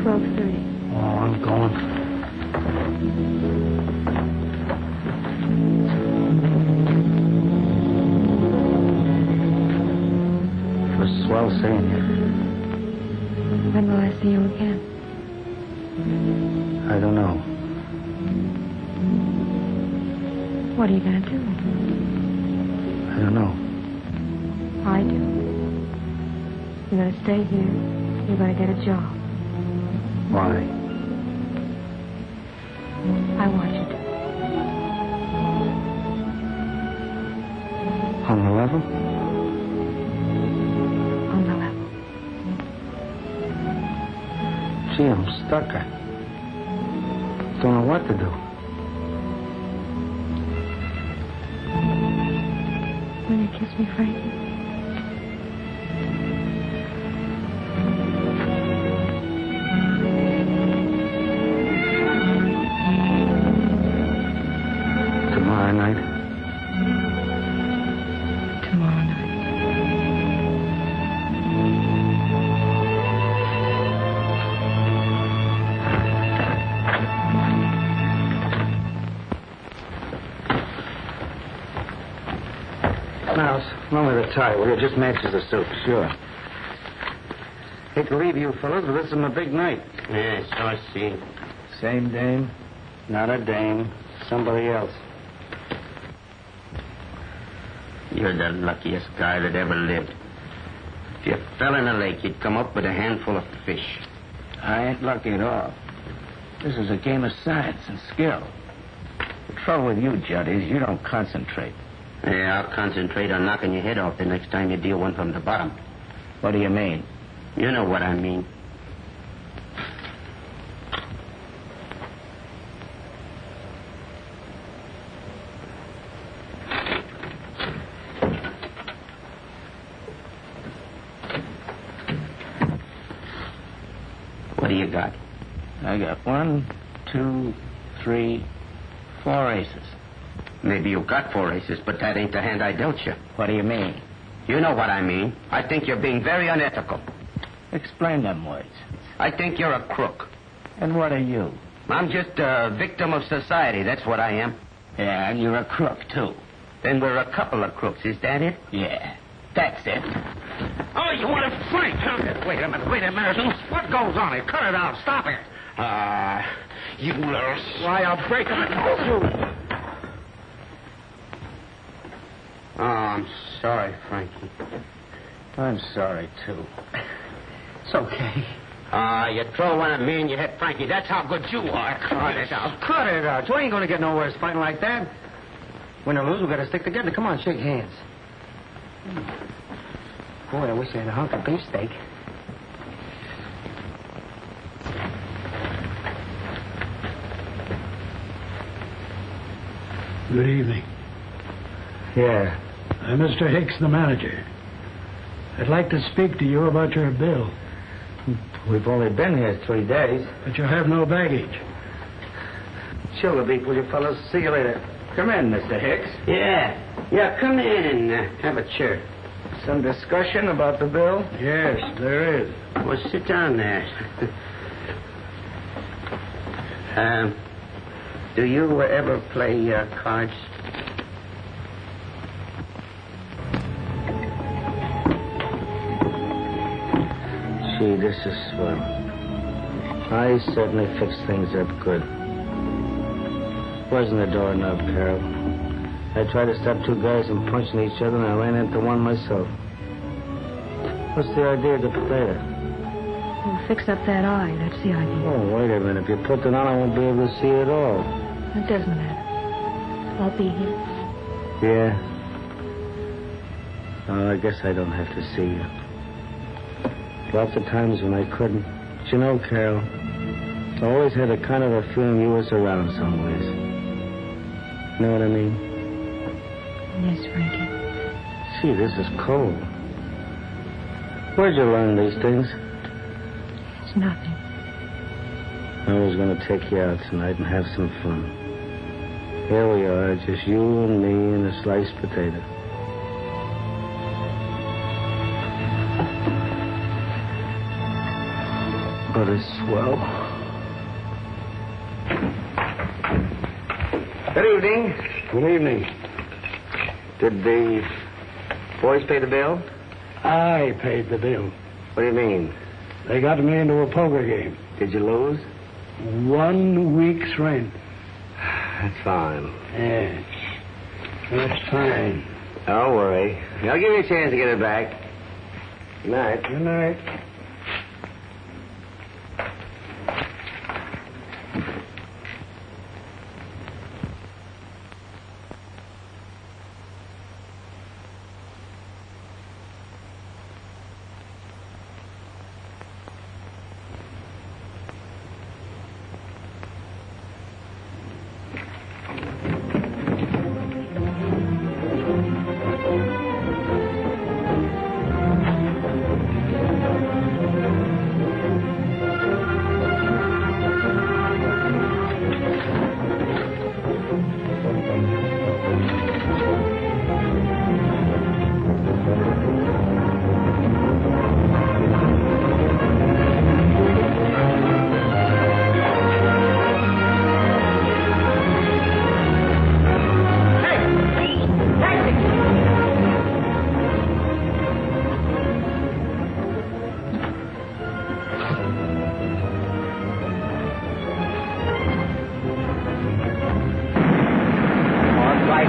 12:30. Oh, I'm going. It was swell seeing you. When will I see you again? I don't know. What are you going to do? I don't know. I do. You're going to stay here. You're going to get a job. Why? I want you to. On the level? On the level. Gee, I'm stuck. just don't know what to do. Will you kiss me, Frankie? Tomorrow night. Tomorrow night. Mouse, loan me the tie, will you? Just matches the suit. Sure. Hate to leave you fellas, but this is my big night. Yeah, so I see. Same dame? Not a dame. Somebody else. You're the luckiest guy that ever lived. If you fell in a lake, you'd come up with a handful of fish. I ain't lucky at all. This is a game of science and skill. The trouble with you, Judd, is you don't concentrate. Yeah, I'll concentrate on knocking your head off the next time you deal one from the bottom. What do you mean? You know what I mean. What do you got? I got 1, 2, 3, 4 aces. Maybe you got 4 aces, but that ain't the hand I dealt you. What do you mean? You know what I mean. I think you're being very unethical. Explain them words. I think you're a crook. And what are you? I'm just a victim of society, that's what I am. Yeah, and you're a crook, too. Then we're a couple of crooks, is that it? Yeah, that's it. Oh, you want to fight, huh? Wait a minute. What goes on here? Cut it out. Stop it. You little... Why, I'll break them in two. Oh, I'm sorry, Frankie. I'm sorry, too. It's okay. You throw one at me and you hit Frankie. That's how good you are. Cut it out. Cut it out. You ain't going to get nowhere fighting like that. Win or lose, we got to stick together. Come on, shake hands. Boy, I wish I had a hunk of beefsteak. Good evening. Yeah. I'm Mr. Hicks, the manager. I'd like to speak to you about your bill. We've only been here 3 days. But you have no baggage. Sugar beef, will you fellas? See you later. Come in, Mr. Hicks. Yeah, come in and have a chair. Some discussion about the bill? Yes, there is. Well, sit down there. Do you ever play cards? Gee, this is swell. I certainly fixed things up good. Wasn't a doorknob, Carol. I tried to stop 2 guys from punching each other, and I ran into one myself. What's the idea of the potato? We'll fix up that eye. That's the idea. Oh, wait a minute. If you put it on, I won't be able to see it at all. It doesn't matter. I'll be here. Yeah? Oh, I guess I don't have to see you. Lots of times when I couldn't. But you know, Carol, I always had a kind of a feeling you was around some ways. Know what I mean? Yes, Frankie. Gee, this is cold. Where'd you learn these things? It's nothing. I was going to take you out tonight and have some fun. Here we are, just you and me and a sliced potato. But it's swell. Good evening. Good evening. Did the boys pay the bill? I paid the bill. What do you mean? They got me into a poker game. Did you lose? 1 week's rent. That's fine. Yes. That's fine. Don't worry. I'll give you a chance to get it back. Good night. Good night.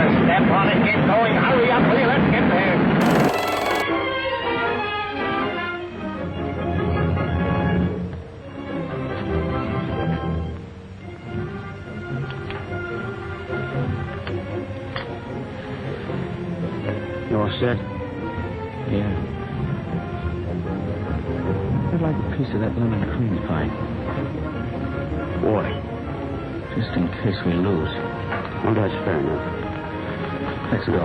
to step on it. Get going. Hurry up, will you? Let's get there. You all set? Yeah. I'd like a piece of that lemon cream pie. Why? Just in case we lose. Well, that's fair enough. Let's go.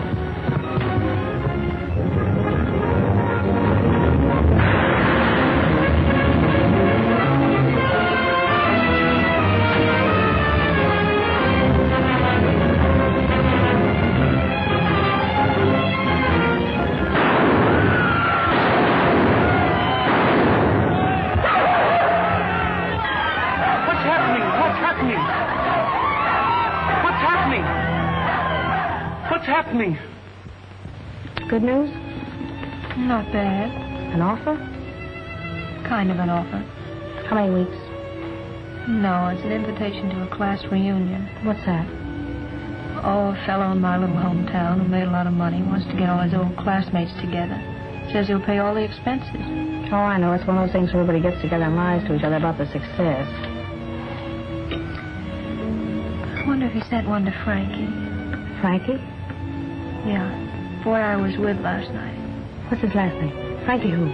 happening? Good news? Not bad. An offer? Kind of an offer. How many weeks? No, it's an invitation to a class reunion. What's that? Oh, a fellow in my little hometown who made a lot of money wants to get all his old classmates together. Says he'll pay all the expenses. Oh, I know. It's one of those things where everybody gets together and lies to each other about the success. I wonder if he sent one to Frankie. Frankie? Yeah. Boy I was with last night. What's his last name? Frankie who?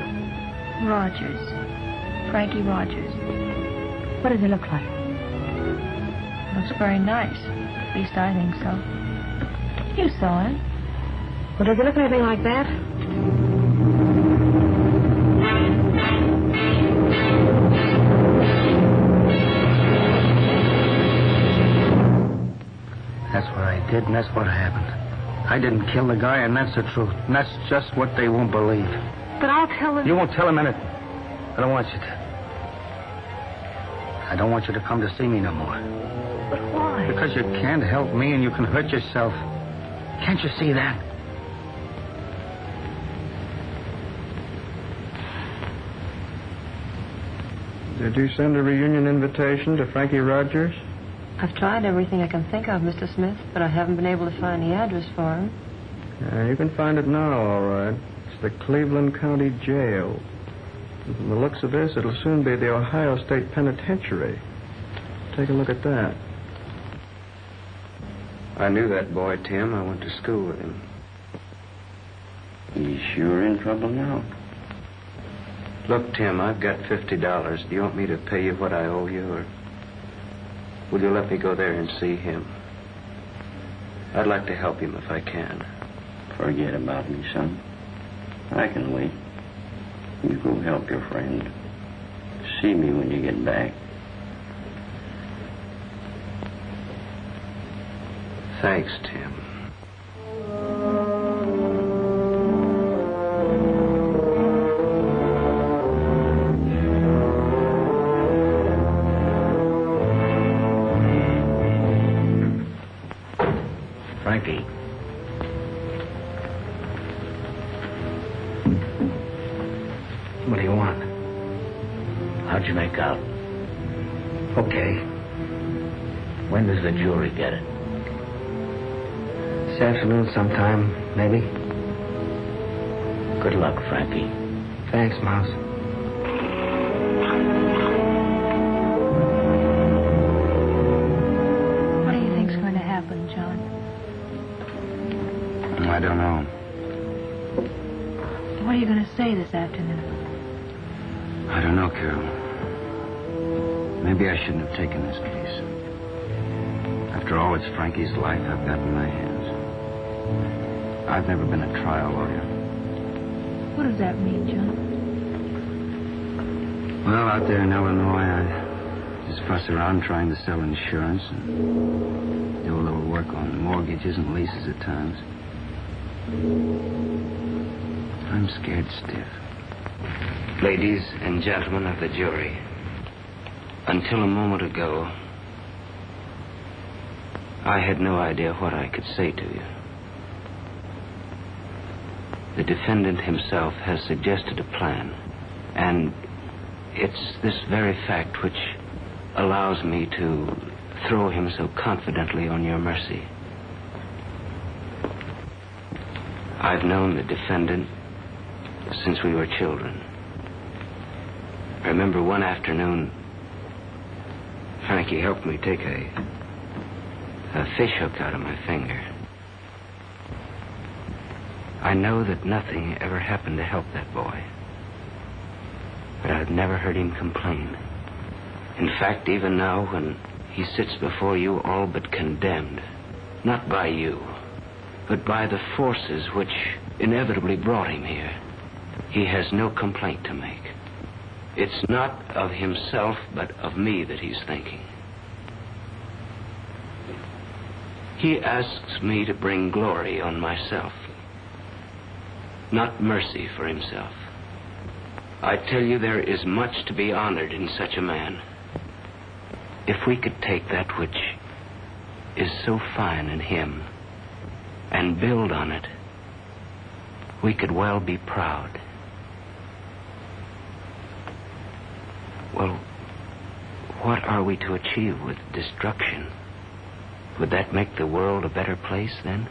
Rogers. Frankie Rogers. What does he look like? Looks very nice. At least I think so. You saw him. Well, does he look anything like that? That's what I did, and that's what happened. I didn't kill the guy, and that's the truth. And that's just what they won't believe. But I'll tell them. You won't tell them anything. I don't want you to. I don't want you to come to see me no more. But why? Because you can't help me, and you can hurt yourself. Can't you see that? Did you send a reunion invitation to Frankie Rogers? I've tried everything I can think of, Mr. Smith, but I haven't been able to find the address for him. You can find it now, all right. It's the Cleveland County Jail. And from the looks of this, it'll soon be the Ohio State Penitentiary. Take a look at that. I knew that boy, Tim. I went to school with him. He's sure in trouble now. Look, Tim, I've got $50. Do you want me to pay you what I owe you, or will you let me go there and see him? I'd like to help him if I can. Forget about me, son. I can wait. You go help your friend. See me when you get back. Thanks, Tim. Frankie. What do you want? How'd you make out? Okay. When does the jury get it? This afternoon sometime, maybe. Good luck, Frankie. Thanks, Mouse. What do you think's going to happen, John? I don't know. What are you going to say this afternoon? I don't know, Carol. Maybe I shouldn't have taken this case. After all, it's Frankie's life I've got in my hands. I've never been a trial lawyer. What does that mean, John? Well, out there in Illinois, I just fuss around trying to sell insurance and do a little work on mortgages and leases at times. I'm scared stiff. Ladies and gentlemen of the jury, until a moment ago, I had no idea what I could say to you. The defendant himself has suggested a plan, and it's this very fact which allows me to throw him so confidently on your mercy. I've known the defendant since we were children. I remember one afternoon, Frankie helped me take a fish hook out of my finger. I know that nothing ever happened to help that boy, but I've never heard him complain. In fact, even now, when he sits before you all but condemned, not by you, but by the forces which inevitably brought him here, he has no complaint to make. It's not of himself, but of me that he's thinking. He asks me to bring glory on myself, not mercy for himself. I tell you, there is much to be honored in such a man. If we could take that which is so fine in him and build on it, we could well be proud. Well, what are we to achieve with destruction? Would that make the world a better place, then?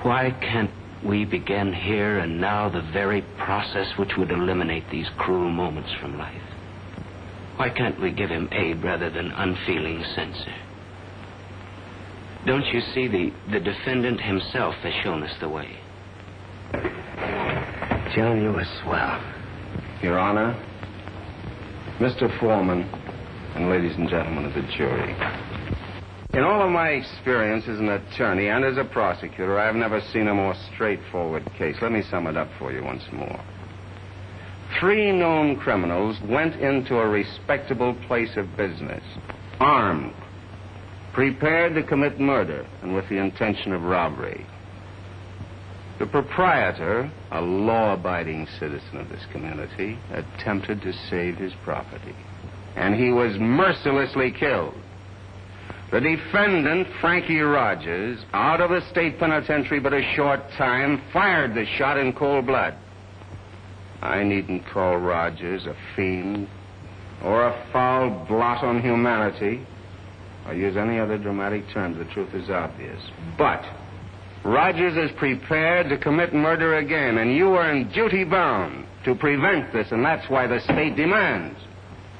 Why can't we begin here and now the very process which would eliminate these cruel moments from life? Why can't we give him aid rather than unfeeling censure? Don't you see, the defendant himself has shown us the way. John, you were swell. Your Honor, Mr. Foreman, and ladies and gentlemen of the jury. In all of my experience as an attorney and as a prosecutor, I have never seen a more straightforward case. Let me sum it up for you once more. 3 known criminals went into a respectable place of business, armed, prepared to commit murder, and with the intention of robbery. The proprietor, a law-abiding citizen of this community, attempted to save his property, and he was mercilessly killed. The defendant, Frankie Rogers, out of the state penitentiary but a short time, fired the shot in cold blood. I needn't call Rogers a fiend or a foul blot on humanity or use any other dramatic terms. The truth is obvious. But Rogers is prepared to commit murder again, and you are in duty bound to prevent this, and that's why the state demands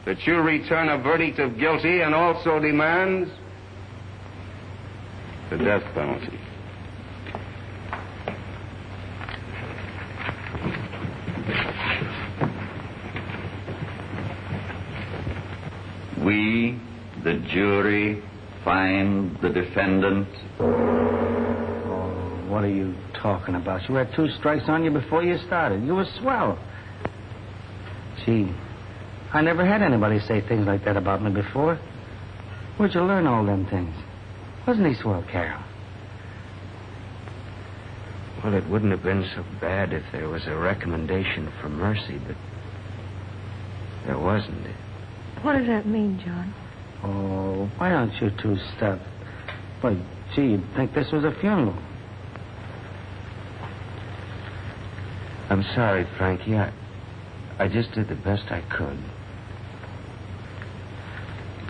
that you return a verdict of guilty and also demands the death penalty. We, the jury, find the defendant. What are you talking about? You had 2 strikes on you before you started. You were swell. Gee, I never had anybody say things like that about me before. Where'd you learn all them things? Wasn't he swell, Carol? Well, it wouldn't have been so bad if there was a recommendation for mercy, but there wasn't. What does that mean, John? Oh, why don't you 2 stop? Why, gee, you'd think this was a funeral. I'm sorry, Frankie. I just did the best I could.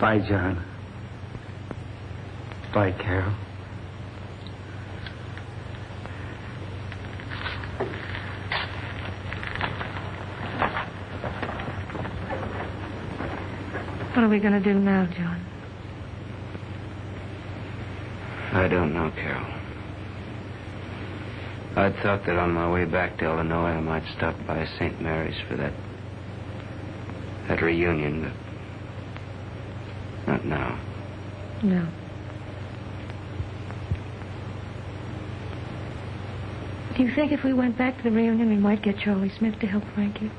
Bye, John. Bye, Carol. What are we going to do now, John? I don't know, Carol. I'd thought that on my way back to Illinois I might stop by St. Mary's for that reunion, but not now. No. Do you think if we went back to the reunion we might get Charlie Smith to help Frankie?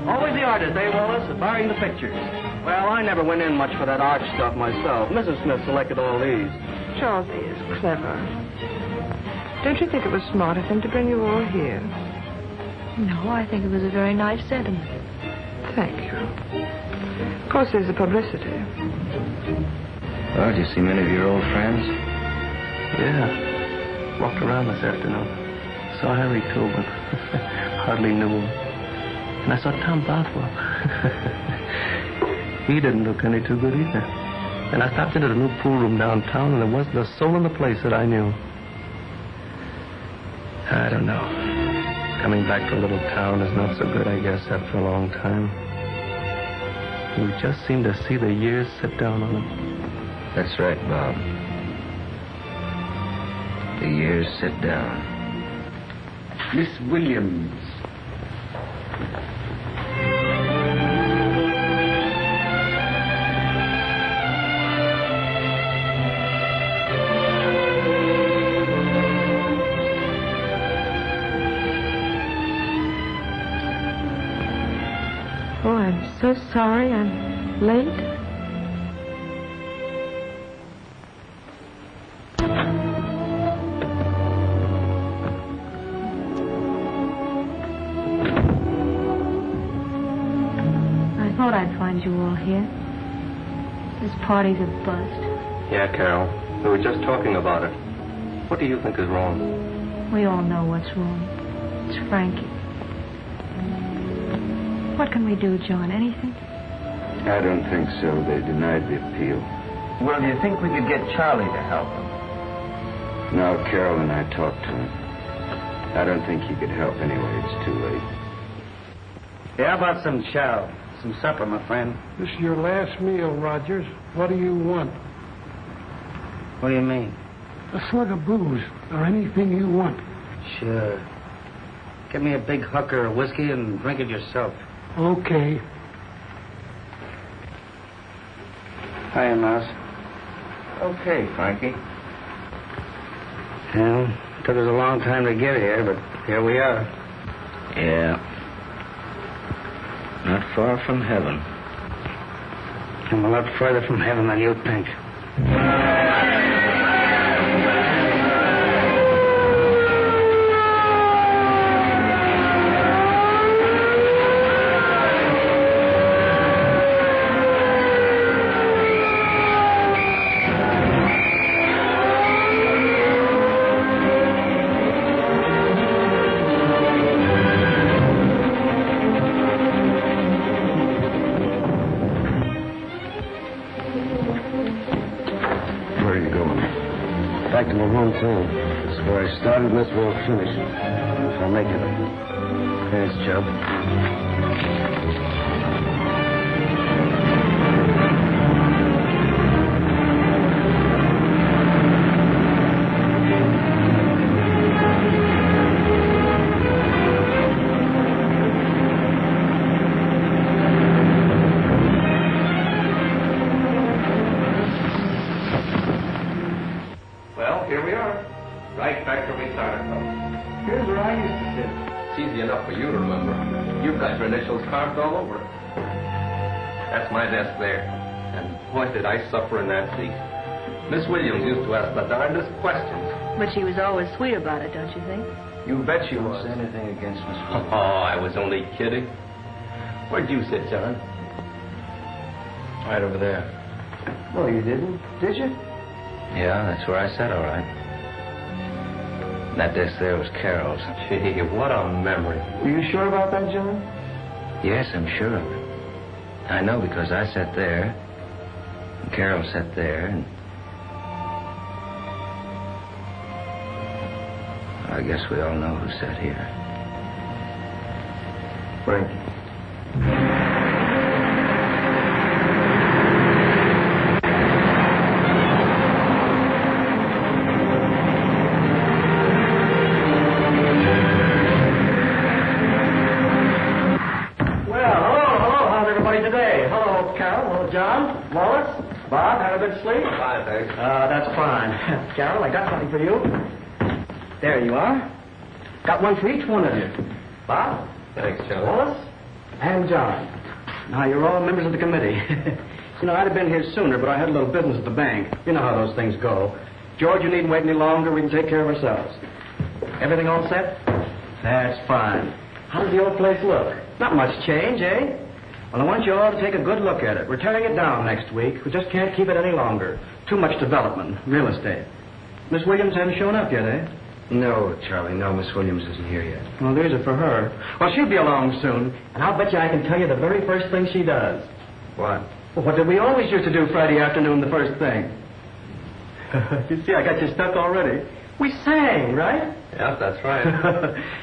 Always the artist, eh, Wallace? Barring the pictures. Well, I never went in much for that art stuff myself. Mrs. Smith selected all these. Charlie is clever. Don't you think it was smart of him to bring you all here? No, I think it was a very nice sentiment. Thank you. Of course, there's the publicity. Well, did you see many of your old friends? Yeah. Walked around this afternoon. Saw Harry Tobin. Hardly knew him. And I saw Tom Bothwell. He didn't look any too good either. And I stopped into the new pool room downtown, and there wasn't a soul in the place that I knew. I don't know. Coming back to a little town is not so good, I guess, after a long time. You just seem to see the years sit down on them. That's right, Bob. The years sit down. Miss Williams. Oh, I'm so sorry I'm late. I thought I'd find you all here. This party's a bust. Yeah, Carol. We were just talking about it. What do you think is wrong? We all know what's wrong. It's Frankie. What can we do, John? Anything? I don't think so. They denied the appeal. Well, do you think we could get Charlie to help him? No, Carol and I talked to him. I don't think he could help anyway. It's too late. Yeah, how about some chow? Some supper, my friend. This is your last meal, Rogers. What do you want? What do you mean? A slug of booze, or anything you want. Sure. Get me a big hucker of whiskey and drink it yourself. Okay. Hiya, Mouse. Okay, Frankie. Well, took us a long time to get here, but here we are. Yeah. Not far from heaven. I'm a lot further from heaven than you think. Back to my hometown. This is where I started, and this is where I'll finish. If I make it. Thanks, Joe. Here we are. Right back where we started from. Here's where I used to sit. It's easy enough for you to remember. You've got your initials carved all over it. That's my desk there. And boy, did I suffer in that seat. Miss Williams used to ask the darndest questions. But she was always sweet about it, don't you think? You bet she was. Say anything against Miss Williams. Oh, I was only kidding. Where'd you sit, John? Right over there. Well, you didn't, did you? Yeah, that's where I sat, all right. That desk there was Carol's. Gee, what a memory. Were you sure about that, John? Yes, I'm sure of it. I know because I sat there, and Carol sat there, and I guess we all know who sat here. Frankie. Bob, had a good sleep? Fine, thanks. That's fine. Carol, I got something for you. There you are. Got one for each one of you. Bob? Thanks, John. Wallace? And John. Now, you're all members of the committee. You know, I'd have been here sooner, but I had a little business at the bank. You know how those things go. George, you needn't wait any longer. We can take care of ourselves. Everything all set? That's fine. How does the old place look? Not much change, eh? Well, I want you all to take a good look at it. We're tearing it down next week. We just can't keep it any longer. Too much development, real estate. Miss Williams hasn't shown up yet, eh? No, Charlie, no, Miss Williams isn't here yet. Well, these are for her. Well, she'll be along soon, and I'll bet you I can tell you the very first thing she does. What? Well, what did we always used to do Friday afternoon the first thing? You see, I got you stuck already. We sang, right? Yeah, that's right.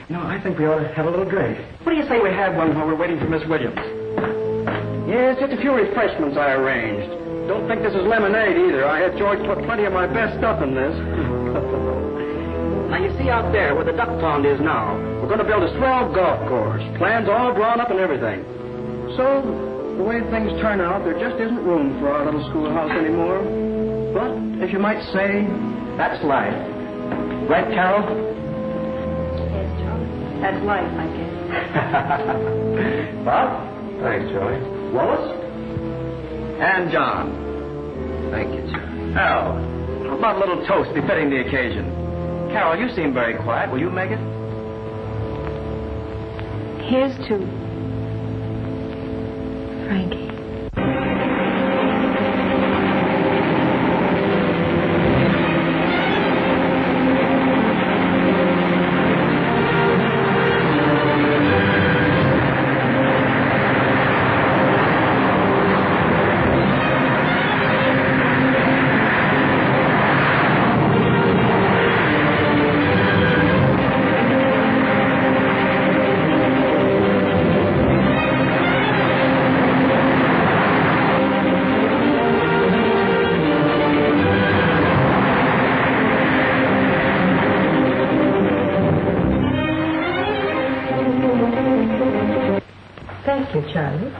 No, I think we ought to have a little drink. What do you say we have one while we're waiting for Miss Williams? Yes, just a few refreshments I arranged. Don't think this is lemonade either. I had George put plenty of my best stuff in this. Now, you see out there where the duck pond is now, we're going to build a swell golf course. Plans all drawn up and everything. So, the way things turn out, there just isn't room for our little schoolhouse anymore. But, if you might say, that's life. Right, Carol? Yes, Charlie. That's life, I guess. Bob? Thanks, Charlie. Wallace? And John. Thank you, Charlie. Al, how about a little toast befitting the occasion? Carol, you seem very quiet. Will you make it? Here's to Frankie. Charlie.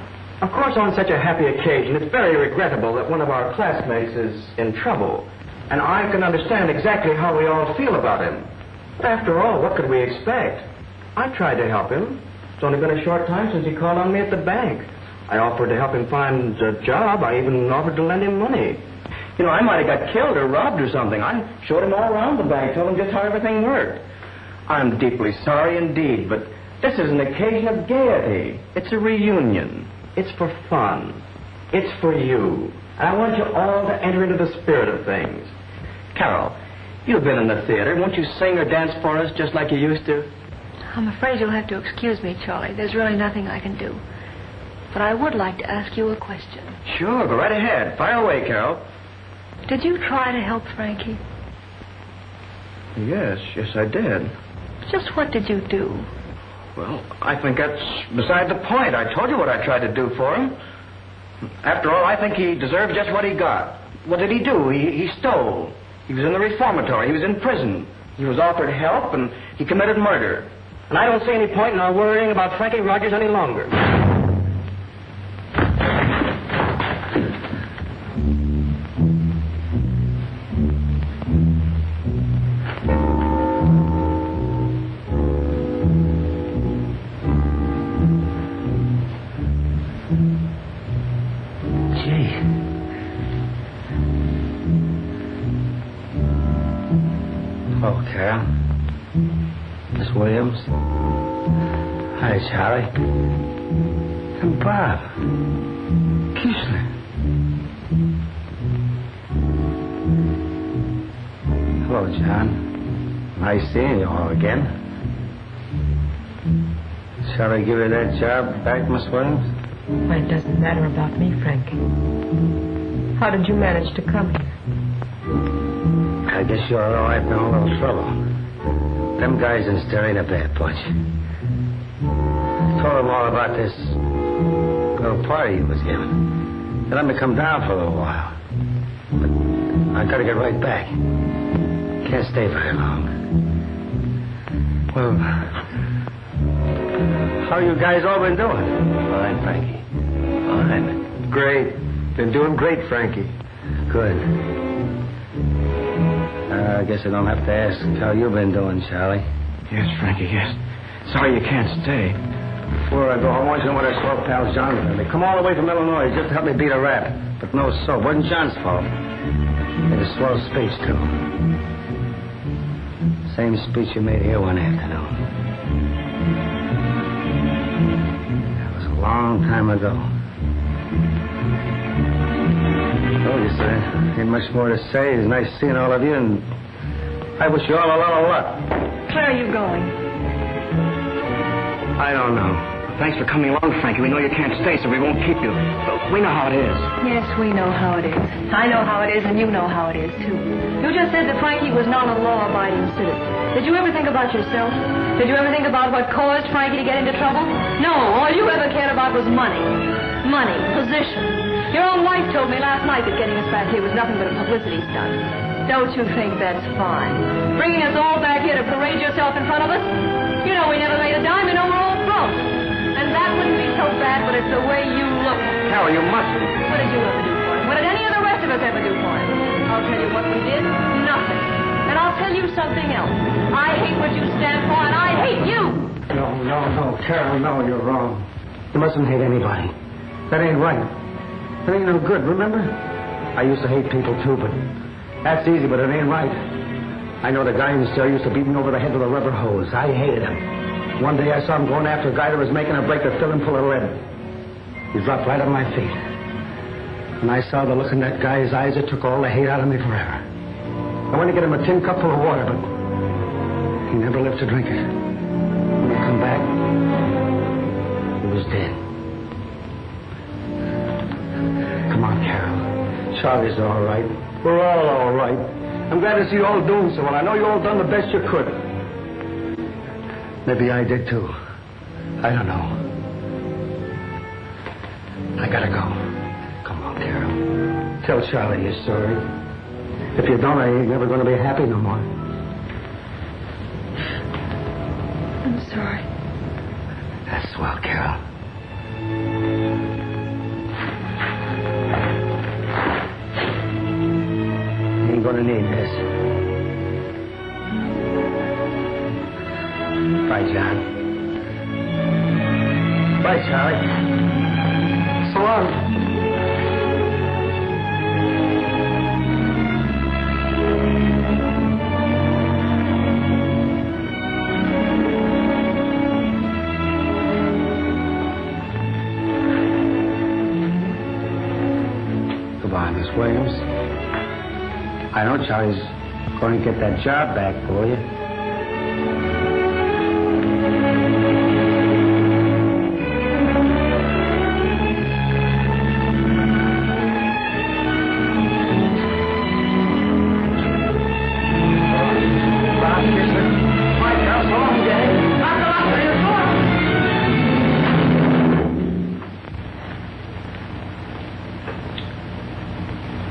Of course, on such a happy occasion, it's very regrettable that one of our classmates is in trouble. And I can understand exactly how we all feel about him. But after all, what could we expect? I tried to help him. It's only been a short time since he called on me at the bank. I offered to help him find a job. I even offered to lend him money. You know, I might have got killed or robbed or something. I showed him all around the bank, told him just how everything worked. I'm deeply sorry indeed, but this is an occasion of gaiety. It's a reunion. It's for fun. It's for you. And I want you all to enter into the spirit of things. Carol, you've been in the theater. Won't you sing or dance for us just like you used to? I'm afraid you'll have to excuse me, Charlie. There's really nothing I can do. But I would like to ask you a question. Sure, go right ahead. Fire away, Carol. Did you try to help Frankie? Yes, I did. Just what did you do? Well, I think that's beside the point. I told you what I tried to do for him. After all, I think he deserved just what he got. What did he do? He stole. He was in the reformatory. He was in prison. He was offered help, and he committed murder. And I don't see any point in our worrying about Frankie Rogers any longer. Hello, Carol. Miss Williams. Hi, Charlie. And Bob. Kishner. Hello, John. Nice seeing you all again. Shall I give you that job back, Miss Williams? Why, it doesn't matter about me, Frankie. How did you manage to come here? I guess you're all right in a little trouble. Them guys in there ain't a bad bunch. I told them all about this little party you was giving. They let me come down for a little while. But I gotta get right back. Can't stay very long. Well, how you guys all been doing? Fine, Frankie. Fine. Great. Been doing great, Frankie. Good. I guess I don't have to ask how you've been doing, Charlie. Yes, Frankie, yes. Sorry you can't stay. Before I go, I want you to know what I saw pal John. They come all the way from Illinois just to help me beat a rap. But no soap. Wasn't John's fault. He had a swell speech, too. Same speech you made here one afternoon. That was a long time ago. Told you, sir. Ain't much more to say. It's nice seeing all of you, and I wish you all a lot of luck. Where are you going? I don't know. Thanks for coming along, Frankie. We know you can't stay, so we won't keep you. But we know how it is. Yes, we know how it is. I know how it is, and you know how it is, too. You just said that Frankie was not a law-abiding citizen. Did you ever think about yourself? Did you ever think about what caused Frankie to get into trouble? No, all you ever cared about was money. Money, position. Your own wife told me last night that getting us back here was nothing but a publicity stunt. Don't you think that's fine? Bringing us all back here to parade yourself in front of us? You know we never made a dime, you know we're all broke. And that wouldn't be so bad, but it's the way you look. Carol, you mustn't. What did you ever do for him? What did any of the rest of us ever do for him? I'll tell you what we did. Nothing. And I'll tell you something else. I hate what you stand for, and I hate you. No, Carol, no, you're wrong. You mustn't hate anybody. That ain't right. That ain't no good, remember? I used to hate people, too, but that's easy, but it ain't right. I know the guy in the cell used to beat me over the head with a rubber hose. I hated him. One day I saw him going after a guy that was making a break to fill him full of lead. He dropped right on my feet. When I saw the look in that guy's eyes, it took all the hate out of me forever. I went to get him a tin cup full of water, but he never lived to drink it. When I come back, he was dead. Come on, Carol. Charlie's all right. We're all right. I'm glad to see you all doing so well. I know you all done the best you could. Maybe I did, too. I don't know. I gotta go. Come on, Carol. Tell Charlie you're sorry. If you don't, I ain't never gonna be happy no more. I'm sorry. That's swell, Carol. You ain't gonna need this. Bye, John. Bye, Charlie. So long. Goodbye, Miss Williams. I know Charlie's going to get that job back for you.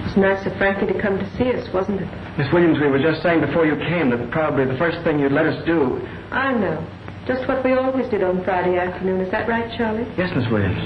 It was nice of Frankie to come to see us, wasn't it? Miss Williams, we were just saying before you came that probably the first thing you'd let us do... I know. Just what we always did on Friday afternoon. Is that right, Charlie? Yes, Miss Williams.